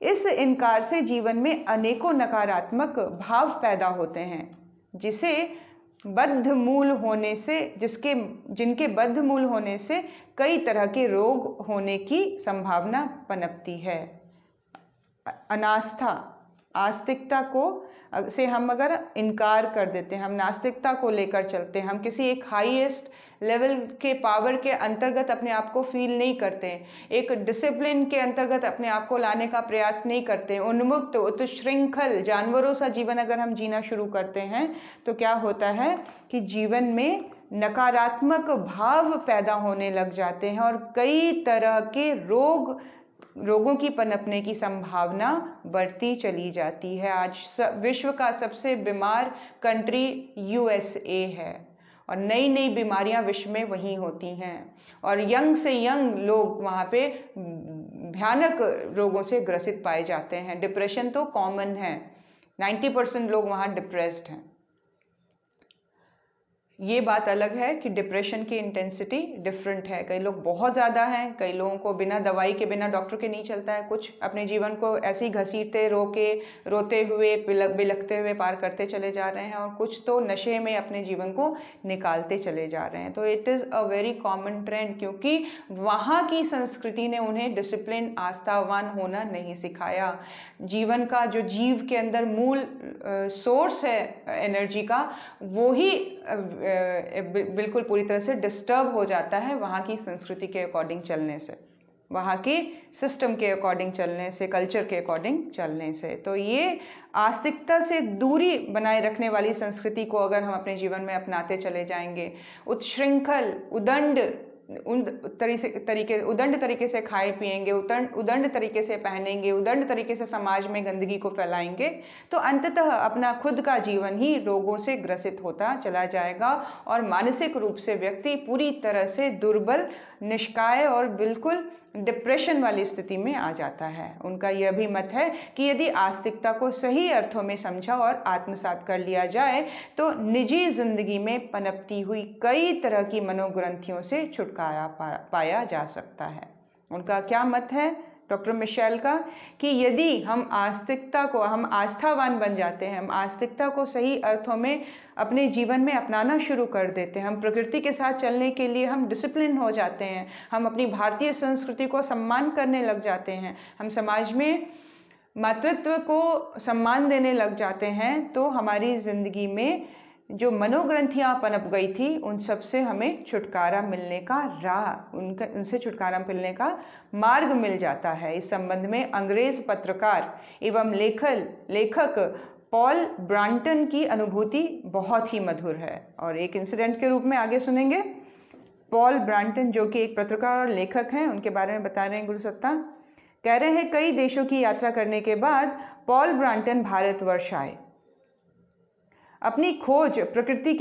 इस इनकार से जीवन में अनेकों नकारात्मक भाव पैदा होते हैं, जिसे बद्ध मूल होने से, जिनके बद्ध मूल होने से कई तरह के रोग होने की संभावना पनपती है। अनास्था, आस्तिकता को से हम अगर इनकार कर देते हैं, हम नास्तिकता को लेकर चलते हैं, हम किसी एक हाईएस्ट लेवल के पावर के अंतर्गत अपने आप को फील नहीं करते, एक डिसिप्लिन के अंतर्गत अपने आप को लाने का प्रयास नहीं करते, उन्मुक्त, उत्शृंखल जानवरों सा जीवन अगर हम जीना शुरू करते हैं, तो क्या होता है कि जीवन में नकारात्मक भाव पैदा होने लग जाते हैं और कई तरह के रोगों की पनपने की संभावना बढ़ती चली जाती है। आज विश्व का सबसे बीमार कंट्री USA है और नई नई बीमारियां विश्व में वहीं होती हैं और यंग से यंग लोग वहाँ पे भयानक रोगों से ग्रसित पाए जाते हैं। डिप्रेशन तो कॉमन है, 90% लोग वहाँ डिप्रेस्ड हैं। ये बात अलग है कि डिप्रेशन की इंटेंसिटी डिफरेंट है, कई लोग बहुत ज़्यादा हैं, कई लोगों को बिना दवाई के, बिना डॉक्टर के नहीं चलता है, कुछ अपने जीवन को ऐसे ही घसीटते, रोते हुए, बिलखते हुए पार करते चले जा रहे हैं और कुछ तो नशे में अपने जीवन को निकालते चले जा रहे हैं। तो it is a very common trend, क्योंकि वहाँ की संस्कृति ने उन्हें डिसिप्लिन, आस्थावान होना नहीं सिखाया। जीवन का जो जीव के अंदर मूल सोर्स है एनर्जी का, वो ही बिल्कुल पूरी तरह से डिस्टर्ब हो जाता है वहाँ की संस्कृति के अकॉर्डिंग चलने से, वहाँ के सिस्टम के अकॉर्डिंग चलने से, कल्चर के अकॉर्डिंग चलने से। तो ये आस्तिकता से दूरी बनाए रखने वाली संस्कृति को अगर हम अपने जीवन में अपनाते चले जाएंगे, उत्शृंखल, उदंड तरीके से खाए पिएंगे, उदंड तरीके से पहनेंगे, उदंड तरीके से समाज में गंदगी को फैलाएंगे, तो अंततः अपना खुद का जीवन ही रोगों से ग्रसित होता चला जाएगा और मानसिक रूप से व्यक्ति पूरी तरह से दुर्बल, निष्काय और बिल्कुल डिप्रेशन वाली स्थिति में आ जाता है। उनका यह भी मत है कि यदि आस्तिकता को सही अर्थों में समझा और आत्मसात कर लिया जाए तो निजी जिंदगी में पनपती हुई कई तरह की मनोग्रंथियों से छुटकारा पाया जा सकता है। उनका क्या मत है डॉक्टर मिशेल का, कि यदि हम आस्थावान बन जाते हैं, हम आस्तिकता को सही अर्थों में अपने जीवन में अपनाना शुरू कर देते हैं, हम प्रकृति के साथ चलने के लिए हम डिसिप्लिन हो जाते हैं, हम अपनी भारतीय संस्कृति को सम्मान करने लग जाते हैं, हम समाज में मातृत्व को सम्मान देने लग जाते हैं, तो हमारी जिंदगी में जो मनोग्रंथियां पनप गई थी उन सब से हमें छुटकारा मिलने का उनसे छुटकारा मिलने का मार्ग मिल जाता है। इस संबंध में अंग्रेज पत्रकार एवं लेखक पॉल ब्रांटन की अनुभूति बहुत ही मधुर है और एक इंसिडेंट के रूप में आगे सुनेंगे। पॉल ब्रांटन जो कि एक पत्रकार और लेखक हैं, उनके बारे में बता रहे हैं गुरुसत्ता। कह रहे हैं, कई देशों की यात्रा करने के बाद पॉल ब्रांटन भारतवर्ष आए। अपनी खोजी प्रकृति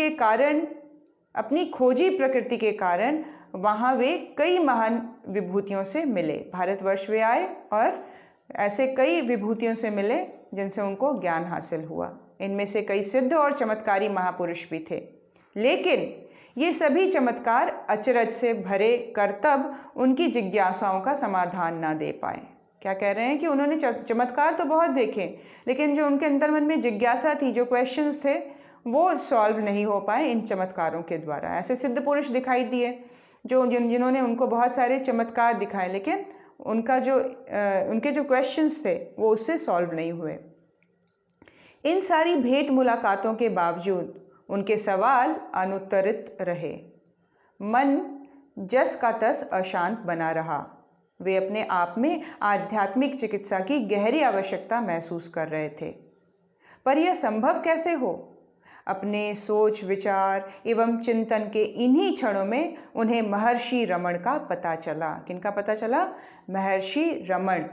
के कारण वहाँ वे कई महान विभूतियों से मिले। भारतवर्ष वे आए और ऐसे कई विभूतियों से मिले जिनसे उनको ज्ञान हासिल हुआ। इनमें से कई सिद्ध और चमत्कारी महापुरुष भी थे, लेकिन ये सभी चमत्कार अचरज से भरे करतब उनकी जिज्ञासाओं का समाधान ना दे पाए। क्या कह रहे हैं कि उन्होंने चमत्कार तो बहुत देखे, लेकिन जो उनके अंतर मन में जिज्ञासा थी, जो क्वेश्चंस थे, वो सॉल्व नहीं हो पाए इन चमत्कारों के द्वारा। ऐसे सिद्ध पुरुष दिखाई दिए जिन्होंने उनको बहुत सारे चमत्कार दिखाए, लेकिन उनके जो क्वेश्चंस थे वो उससे सॉल्व नहीं हुए। इन सारी भेंट मुलाकातों के बावजूद उनके सवाल अनुत्तरित रहे। मन जस का तस अशांत बना रहा। वे अपने आप में आध्यात्मिक चिकित्सा की गहरी आवश्यकता महसूस कर रहे थे। पर यह संभव कैसे हो? अपने सोच विचार एवं चिंतन के इन्हीं क्षणों में उन्हें महर्षि रमण का पता चला। किनका पता चला? महर्षि रमण।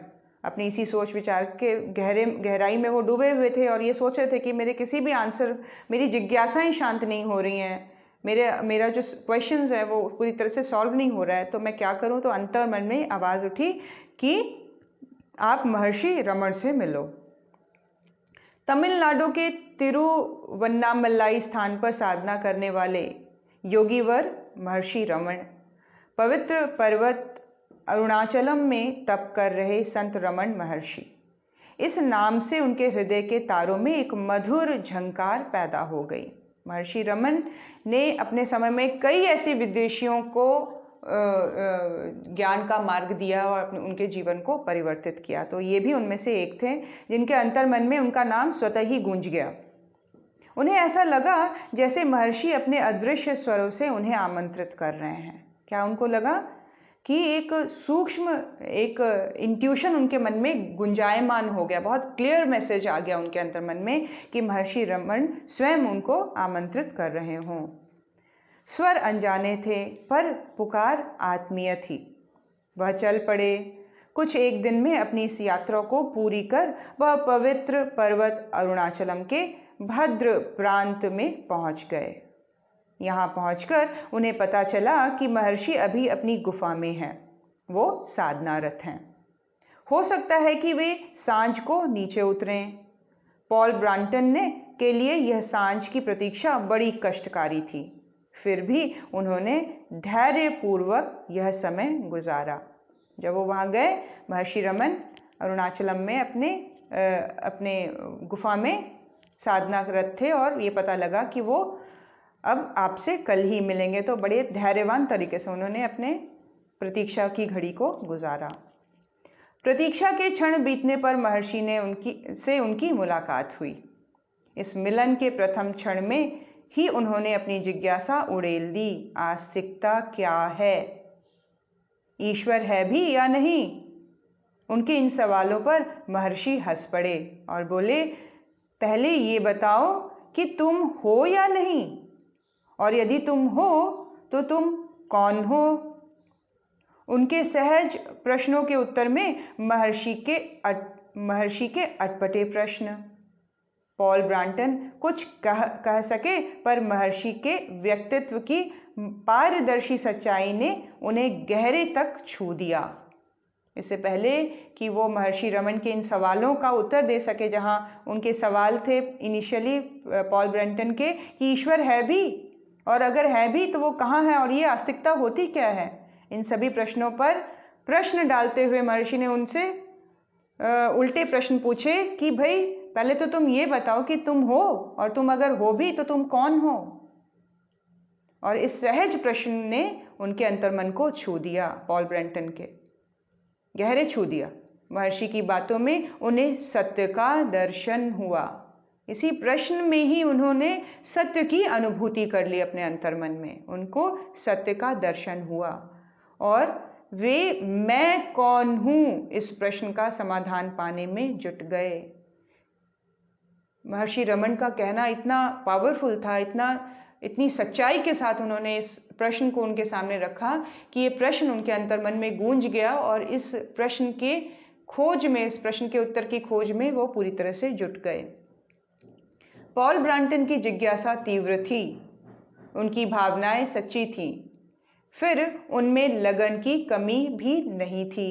अपनी इसी सोच विचार के गहराई में वो डूबे हुए थे और ये सोच रहे थे कि मेरे किसी भी आंसर, मेरी जिज्ञासाएं शांत नहीं हो रही हैं, मेरा जो क्वेश्चंस है वो पूरी तरह से सॉल्व नहीं हो रहा है, तो मैं क्या करूं? तो अंतर मन में आवाज़ उठी कि आप महर्षि रमण से मिलो। तमिलनाडु के तिरुवन्नामलाई स्थान पर साधना करने वाले योगीवर महर्षि रमण पवित्र पर्वत अरुणाचलम में तप कर रहे संत रमण महर्षि। इस नाम से उनके हृदय के तारों में एक मधुर झंकार पैदा हो गई। महर्षि रमन ने अपने समय में कई ऐसे विदेशियों को ज्ञान का मार्ग दिया और उनके जीवन को परिवर्तित किया। तो ये भी उनमें से एक थे जिनके अंतर मन में उनका नाम स्वतः ही गूंज गया। उन्हें ऐसा लगा जैसे महर्षि अपने अदृश्य स्वरों से उन्हें आमंत्रित कर रहे हैं। क्या उनको लगा कि एक सूक्ष्म इंट्यूशन उनके मन में गुंजायमान हो गया, बहुत क्लियर मैसेज आ गया उनके अंतर मन में कि महर्षि रमण स्वयं उनको आमंत्रित कर रहे हों। स्वर अनजाने थे पर पुकार आत्मीय थी। वह चल पड़े। कुछ एक दिन में अपनी इस यात्रा को पूरी कर वह पवित्र पर्वत अरुणाचलम के भद्र प्रांत में पहुंच गए। यहाँ पहुंचकर उन्हें पता चला कि महर्षि अभी अपनी गुफा में हैं, वो साधनारत हैं। हो सकता है कि वे सांझ को नीचे उतरें। पॉल ब्रांटन के लिए यह सांझ की प्रतीक्षा बड़ी कष्टकारी थी, फिर भी उन्होंने धैर्यपूर्वक यह समय गुजारा। जब वो वहाँ गए, महर्षि रमन अरुणाचलम में अपने गुफा में साधनारत थे और ये पता लगा कि वो अब आपसे कल ही मिलेंगे, तो बड़े धैर्यवान तरीके से उन्होंने अपने प्रतीक्षा की घड़ी को गुजारा। प्रतीक्षा के क्षण बीतने पर महर्षि ने उनकी मुलाकात हुई। इस मिलन के प्रथम क्षण में ही उन्होंने अपनी जिज्ञासा उड़ेल दी। आस्तिकता क्या है? ईश्वर है भी या नहीं? उनके इन सवालों पर महर्षि हंस पड़े और बोले, पहले ये बताओ कि तुम हो या नहीं, और यदि तुम हो तो तुम कौन हो? उनके सहज प्रश्नों के उत्तर में महर्षि के अटपटे प्रश्न। पॉल ब्रांटन कुछ कह सके, पर महर्षि के व्यक्तित्व की पारदर्शी सच्चाई ने उन्हें गहरे तक छू दिया। इससे पहले कि वो महर्षि रमन के इन सवालों का उत्तर दे सके, जहाँ उनके सवाल थे इनिशियली पॉल ब्रांटन के कि ईश्वर है भी, और अगर है भी तो वो कहाँ है, और ये आस्तिकता होती क्या है? इन सभी प्रश्नों पर प्रश्न डालते हुए महर्षि ने उनसे उल्टे प्रश्न पूछे कि भाई पहले तो तुम ये बताओ कि तुम हो, और तुम अगर हो भी तो तुम कौन हो? और इस सहज प्रश्न ने उनके अंतर्मन को छू दिया, पॉल ब्रांटन के गहरे छू दिया। महर्षि की बातों में उन्हें सत्य का दर्शन हुआ। इसी प्रश्न में ही उन्होंने सत्य की अनुभूति कर ली अपने अंतर्मन में। उनको सत्य का दर्शन हुआ और वे मैं कौन हूँ इस प्रश्न का समाधान पाने में जुट गए। महर्षि रमन का कहना इतना पावरफुल था, इतनी सच्चाई के साथ उन्होंने इस प्रश्न को उनके सामने रखा कि ये प्रश्न उनके अंतर्मन में गूंज गया और इस प्रश्न के उत्तर की खोज में वो पूरी तरह से जुट गए। पॉल ब्रांटन की जिज्ञासा तीव्र थी, उनकी भावनाएं सच्ची थीं। फिर उनमें लगन की कमी भी नहीं थी।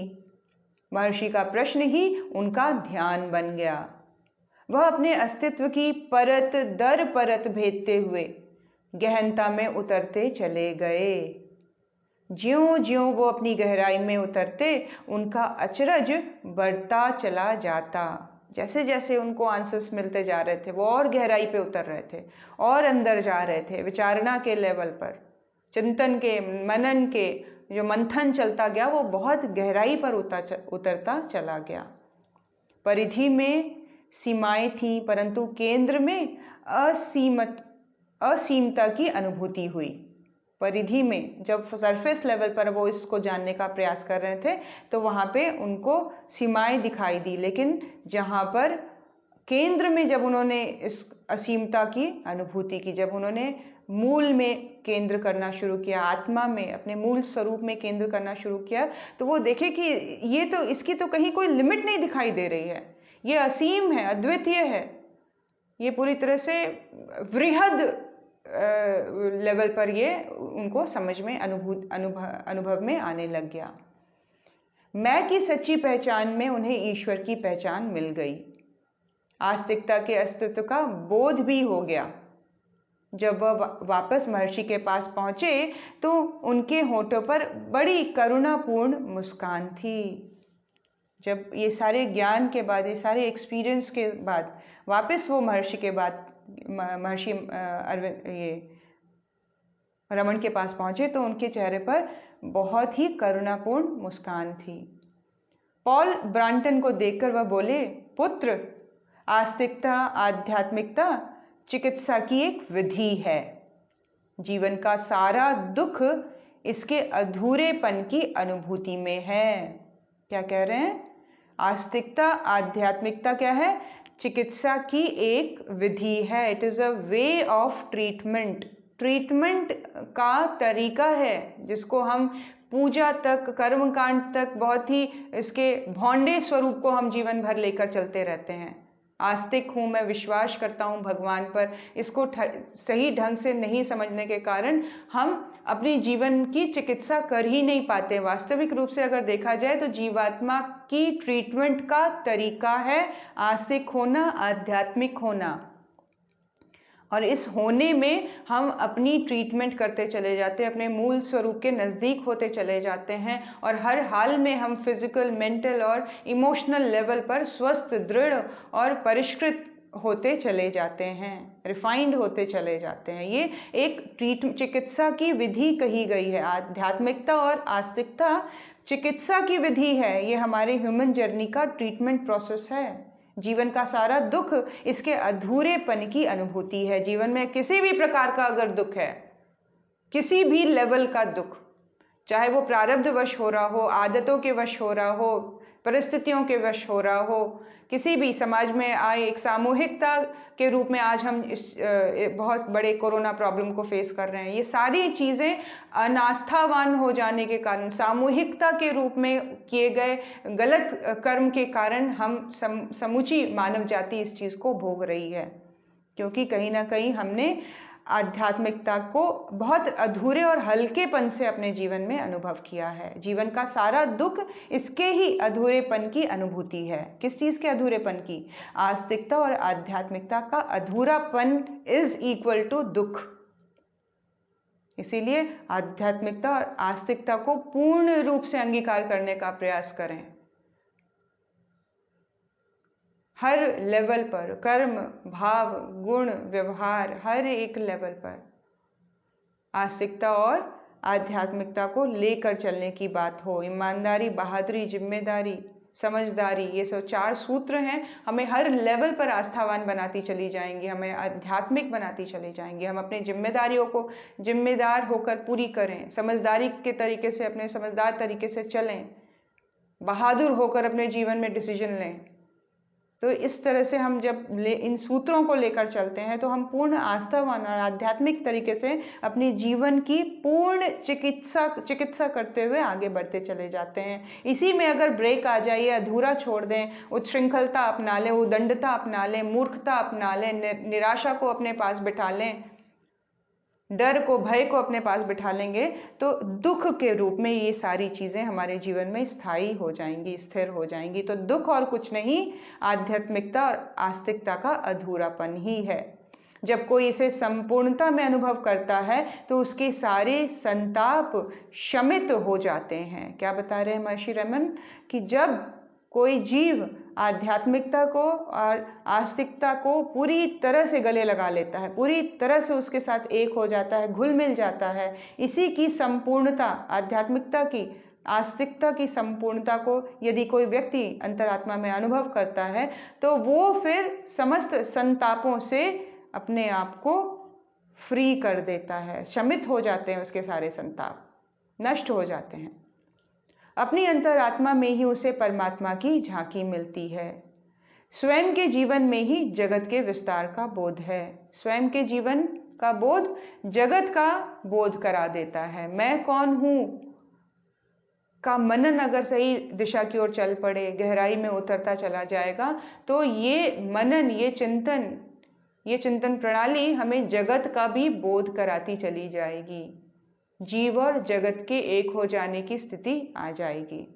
महर्षि का प्रश्न ही उनका ध्यान बन गया। वह अपने अस्तित्व की परत दर परत भेदते हुए गहनता में उतरते चले गए। ज्यों-ज्यों वो अपनी गहराई में उतरते, उनका अचरज बढ़ता चला जाता। जैसे जैसे उनको आंसर्स मिलते जा रहे थे, वो और गहराई पे उतर रहे थे और अंदर जा रहे थे, विचारणा के लेवल पर, चिंतन के, मनन के जो मंथन चलता गया वो बहुत गहराई पर उतरता चला गया। परिधि में सीमाएं थीं, परंतु केंद्र में असीमता की अनुभूति हुई। परिधि में जब सरफेस लेवल पर वो इसको जानने का प्रयास कर रहे थे तो वहाँ पे उनको सीमाएं दिखाई दी, लेकिन जहाँ पर केंद्र में जब उन्होंने इस असीमता की अनुभूति की, जब उन्होंने मूल में केंद्र करना शुरू किया, आत्मा में, अपने मूल स्वरूप में केंद्र करना शुरू किया, तो वो देखे कि ये तो, इसकी तो कहीं कोई लिमिट नहीं दिखाई दे रही है, ये असीम है, अद्वितीय है, ये पूरी तरह से वृहद लेवल पर ये उनको समझ में, अनुभव में आने लग गया। मैं की सच्ची पहचान में उन्हें ईश्वर की पहचान मिल गई। आस्तिकता के अस्तित्व का बोध भी हो गया। जब वह वापस महर्षि के पास पहुंचे तो उनके होठों पर बड़ी करुणापूर्ण मुस्कान थी। जब ये सारे ज्ञान के बाद, ये सारे एक्सपीरियंस के बाद वापस वो महर्षि रमन के पास पहुंचे तो उनके चेहरे पर बहुत ही करुणापूर्ण मुस्कान थी। पॉल ब्रांटन को देखकर वह बोले, पुत्र, आस्तिकता, आध्यात्मिकता चिकित्सा की एक विधि है। जीवन का सारा दुख इसके अधूरेपन की अनुभूति में है। क्या कह रहे हैं? आस्तिकता, आध्यात्मिकता क्या है? चिकित्सा की एक विधि है। It is a way of treatment. Treatment का तरीका है जिसको हम पूजा तक, कर्मकांड तक, बहुत ही इसके भौंडे स्वरूप को हम जीवन भर लेकर चलते रहते हैं। आस्तिक हूँ, मैं विश्वास करता हूँ भगवान पर, इसको सही ढंग से नहीं समझने के कारण हम अपनी जीवन की चिकित्सा कर ही नहीं पाते। वास्तविक रूप से अगर देखा जाए तो जीवात्मा की ट्रीटमेंट का तरीका है आस्तिक होना, आध्यात्मिक होना, और इस होने में हम अपनी ट्रीटमेंट करते चले जाते हैं, अपने मूल स्वरूप के नज़दीक होते चले जाते हैं, और हर हाल में हम फिजिकल, मेंटल और इमोशनल लेवल पर स्वस्थ, दृढ़ और परिष्कृत होते चले जाते हैं, रिफाइंड होते चले जाते हैं। ये एक चिकित्सा की विधि कही गई है। आध्यात्मिकता और आस्तिकता चिकित्सा की विधि है। ये हमारे ह्यूमन जर्नी का ट्रीटमेंट प्रोसेस है। जीवन का सारा दुख इसके अधूरेपन की अनुभूति है। जीवन में किसी भी प्रकार का अगर दुख है, किसी भी लेवल का दुख, चाहे वो प्रारब्धवश हो रहा हो, आदतों के वश हो रहा हो, परिस्थितियों के वश हो रहा हो, किसी भी समाज में आए एक सामूहिकता के रूप में आज हम इस बहुत बड़े कोरोना प्रॉब्लम को फेस कर रहे हैं, ये सारी चीज़ें अनास्थावान हो जाने के कारण, सामूहिकता के रूप में किए गए गलत कर्म के कारण हम समूची मानव जाति इस चीज़ को भोग रही है, क्योंकि कहीं ना कहीं हमने आध्यात्मिकता को बहुत अधूरे और हल्केपन से अपने जीवन में अनुभव किया है। जीवन का सारा दुख इसके ही अधूरेपन की अनुभूति है। किस चीज़ के अधूरेपन की? आस्तिकता और आध्यात्मिकता का अधूरापन इज इक्वल टू दुख। इसीलिए आध्यात्मिकता और आस्तिकता को पूर्ण रूप से अंगीकार करने का प्रयास करें। हर लेवल पर, कर्म, भाव, गुण, व्यवहार, हर एक लेवल पर आस्तिकता और आध्यात्मिकता को लेकर चलने की बात हो। ईमानदारी, बहादुरी, जिम्मेदारी, समझदारी, ये सब 4 सूत्र हैं। हमें हर लेवल पर आस्थावान बनाती चली जाएंगी, हमें आध्यात्मिक बनाती चली जाएंगी। हम अपनी जिम्मेदारियों को जिम्मेदार होकर पूरी करें, समझदारी के तरीके से, अपने समझदार तरीके से चलें, बहादुर होकर अपने जीवन में डिसीजन लें। तो इस तरह से हम जब इन सूत्रों को लेकर चलते हैं तो हम पूर्ण आस्थावान और आध्यात्मिक तरीके से अपने जीवन की पूर्ण चिकित्सा करते हुए आगे बढ़ते चले जाते हैं। इसी में अगर ब्रेक आ जाए, अधूरा छोड़ दें, उच्छृंखलता अपना लें, उदंडता अपना लें, मूर्खता अपना लें, निराशा को अपने पास बिठा लें, डर को, भय को अपने पास बिठा लेंगे तो दुख के रूप में ये सारी चीज़ें हमारे जीवन में स्थायी हो जाएंगी, स्थिर हो जाएंगी। तो दुख और कुछ नहीं, आध्यात्मिकता और आस्तिकता का अधूरापन ही है। जब कोई इसे संपूर्णता में अनुभव करता है तो उसके सारे संताप शमित हो जाते हैं। क्या बता रहे हैं महर्षि रमन कि जब कोई जीव आध्यात्मिकता को और आस्तिकता को पूरी तरह से गले लगा लेता है, पूरी तरह से उसके साथ एक हो जाता है, घुल मिल जाता है, इसी की संपूर्णता, आध्यात्मिकता की, आस्तिकता की संपूर्णता को यदि कोई व्यक्ति अंतरात्मा में अनुभव करता है तो वो फिर समस्त संतापों से अपने आप को फ्री कर देता है। शमित हो जाते हैं उसके सारे संताप, नष्ट हो जाते हैं। अपनी अंतरात्मा में ही उसे परमात्मा की झांकी मिलती है। स्वयं के जीवन में ही जगत के विस्तार का बोध है। स्वयं के जीवन का बोध जगत का बोध करा देता है। मैं कौन हूँ का मनन अगर सही दिशा की ओर चल पड़े, गहराई में उतरता चला जाएगा तो ये मनन, ये चिंतन प्रणाली हमें जगत का भी बोध कराती चली जाएगी। जीव और जगत के एक हो जाने की स्थिति आ जाएगी।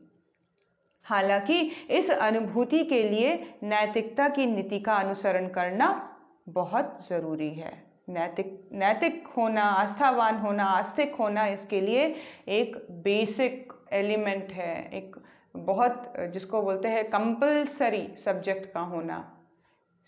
हालांकि इस अनुभूति के लिए नैतिकता की नीति का अनुसरण करना बहुत जरूरी है। नैतिक होना, आस्थावान होना, आस्तिक होना, इसके लिए एक बेसिक एलिमेंट है, एक बहुत, जिसको बोलते हैं कंपल्सरी सब्जेक्ट का होना।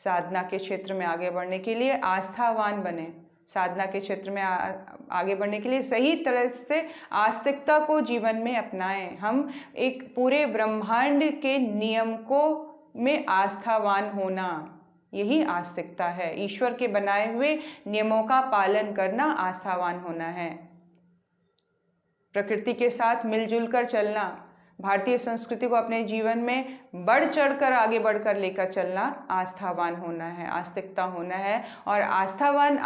साधना के क्षेत्र में आगे बढ़ने के लिए आस्थावान बने, साधना के क्षेत्र में आगे बढ़ने के लिए सही तरह से आस्तिकता को जीवन में अपनाएं। हम एक पूरे ब्रह्मांड के नियम को में आस्थावान होना, यही आस्तिकता है। ईश्वर के बनाए हुए नियमों का पालन करना आस्थावान होना है। प्रकृति के साथ मिलजुल कर चलना, भारतीय संस्कृति को अपने जीवन में बढ़ चढ़कर आगे बढ़कर लेकर चलना आस्थावान होना है, आस्तिकता होना है। और आस्थावान,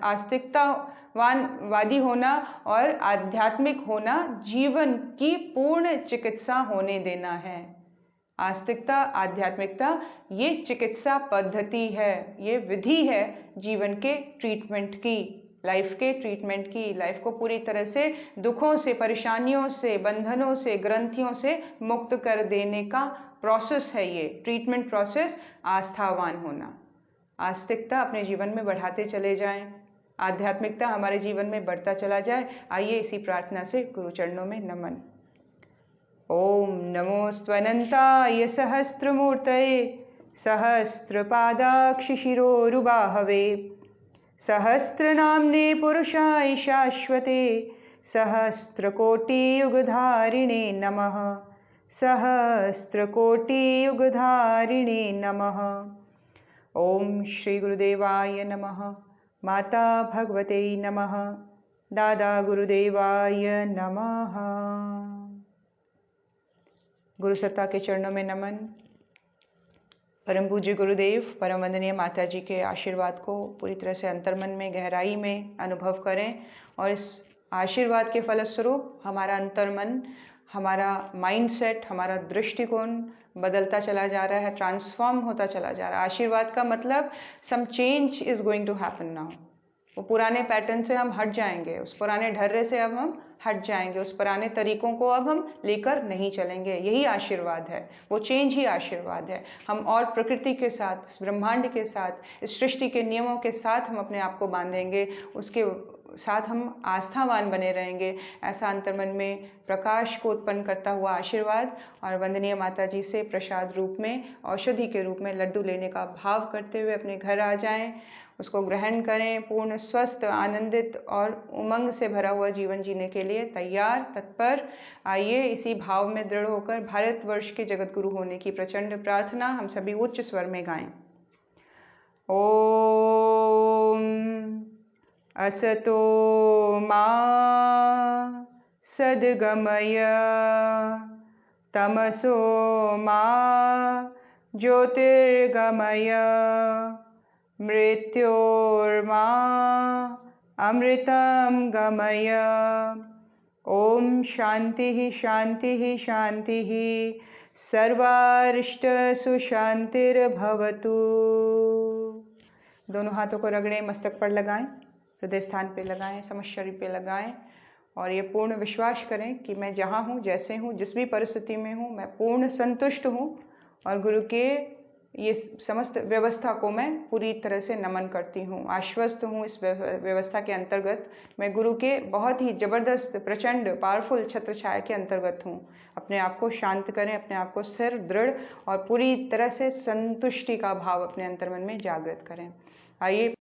आस्तिकतावादी होना और आध्यात्मिक होना जीवन की पूर्ण चिकित्सा होने देना है। आस्तिकता, आध्यात्मिकता ये चिकित्सा पद्धति है, ये विधि है जीवन के ट्रीटमेंट की, लाइफ के ट्रीटमेंट की। लाइफ को पूरी तरह से दुखों से, परेशानियों से, बंधनों से, ग्रंथियों से मुक्त कर देने का प्रोसेस है ये ट्रीटमेंट प्रोसेस, आस्थावान होना। आस्तिकता अपने जीवन में बढ़ाते चले जाएं, आध्यात्मिकता हमारे जीवन में बढ़ता चला जाए। आइए इसी प्रार्थना से गुरु चरणों में नमन। ओम नमो स्वनंताय सहस्त्रमूर्तये सहस्रपादाक्षिशिरोरुबाहवे सहस्रनाम्ने पुरुषाय शाश्वते सहस्रकोटियुगधारिणे नमः। सहस्रकोटियुगधारिणे नमः। ओम श्री गुरुदेवाय नमः। माता भगवते नमः। दादा गुरुदेवाय नमः। गुरु सत्ता के चरणों में नमन। परम पूज्य गुरुदेव, परम वंदनीय माता जी के आशीर्वाद को पूरी तरह से अंतर्मन में, गहराई में अनुभव करें और इस आशीर्वाद के फलस्वरूप हमारा अंतर्मन, हमारा माइंडसेट, हमारा दृष्टिकोण बदलता चला जा रहा है, ट्रांसफॉर्म होता चला जा रहा है। आशीर्वाद का मतलब some change is going to happen now. वो पुराने पैटर्न से हम हट जाएंगे, उस पुराने ढर्रे से अब हम हट जाएंगे, उस पुराने तरीकों को अब हम लेकर नहीं चलेंगे। यही आशीर्वाद है, वो चेंज ही आशीर्वाद है। हम और प्रकृति के साथ, इस ब्रह्मांड के साथ, इस सृष्टि के नियमों के साथ हम अपने आप को बांधेंगे, उसके साथ हम आस्थावान बने रहेंगे। ऐसा अंतर्मन में प्रकाश को उत्पन्न करता हुआ आशीर्वाद और वंदनीय माता जी से प्रसाद रूप में, औषधि के रूप में लड्डू लेने का भाव करते हुए अपने घर आ जाएं, उसको ग्रहण करें। पूर्ण स्वस्थ, आनंदित और उमंग से भरा हुआ जीवन जीने के लिए तैयार, तत्पर। आइए इसी भाव में दृढ़ होकर भारतवर्ष के जगत गुरु होने की प्रचंड प्रार्थना हम सभी उच्च स्वर में गाएं। ओम असतो मा सद्गमय तमसो मा ज्योतिर्गमय मृत्योर्मा अमृतं गमय। ओम शांति शांति शांति सर्वारिष्ट सुशांतिर्भवतु। दोनों हाथों को रगड़ें, मस्तक पर लगाएं। हृदय स्थान पे लगाएं, समस्त शरीर पे लगाएं और ये पूर्ण विश्वास करें कि मैं जहाँ हूँ, जैसे हूँ, जिस भी परिस्थिति में हूँ, मैं पूर्ण संतुष्ट हूँ और गुरु के ये समस्त व्यवस्था को मैं पूरी तरह से नमन करती हूँ, आश्वस्त हूँ। इस व्यवस्था के अंतर्गत मैं गुरु के बहुत ही जबरदस्त, प्रचंड, पावरफुल छत्र छाया के अंतर्गत हूँ। अपने आप को शांत करें, अपने आप को स्थिर, दृढ़ और पूरी तरह से संतुष्टि का भाव अपने अंतर्मन में जागृत करें। आइए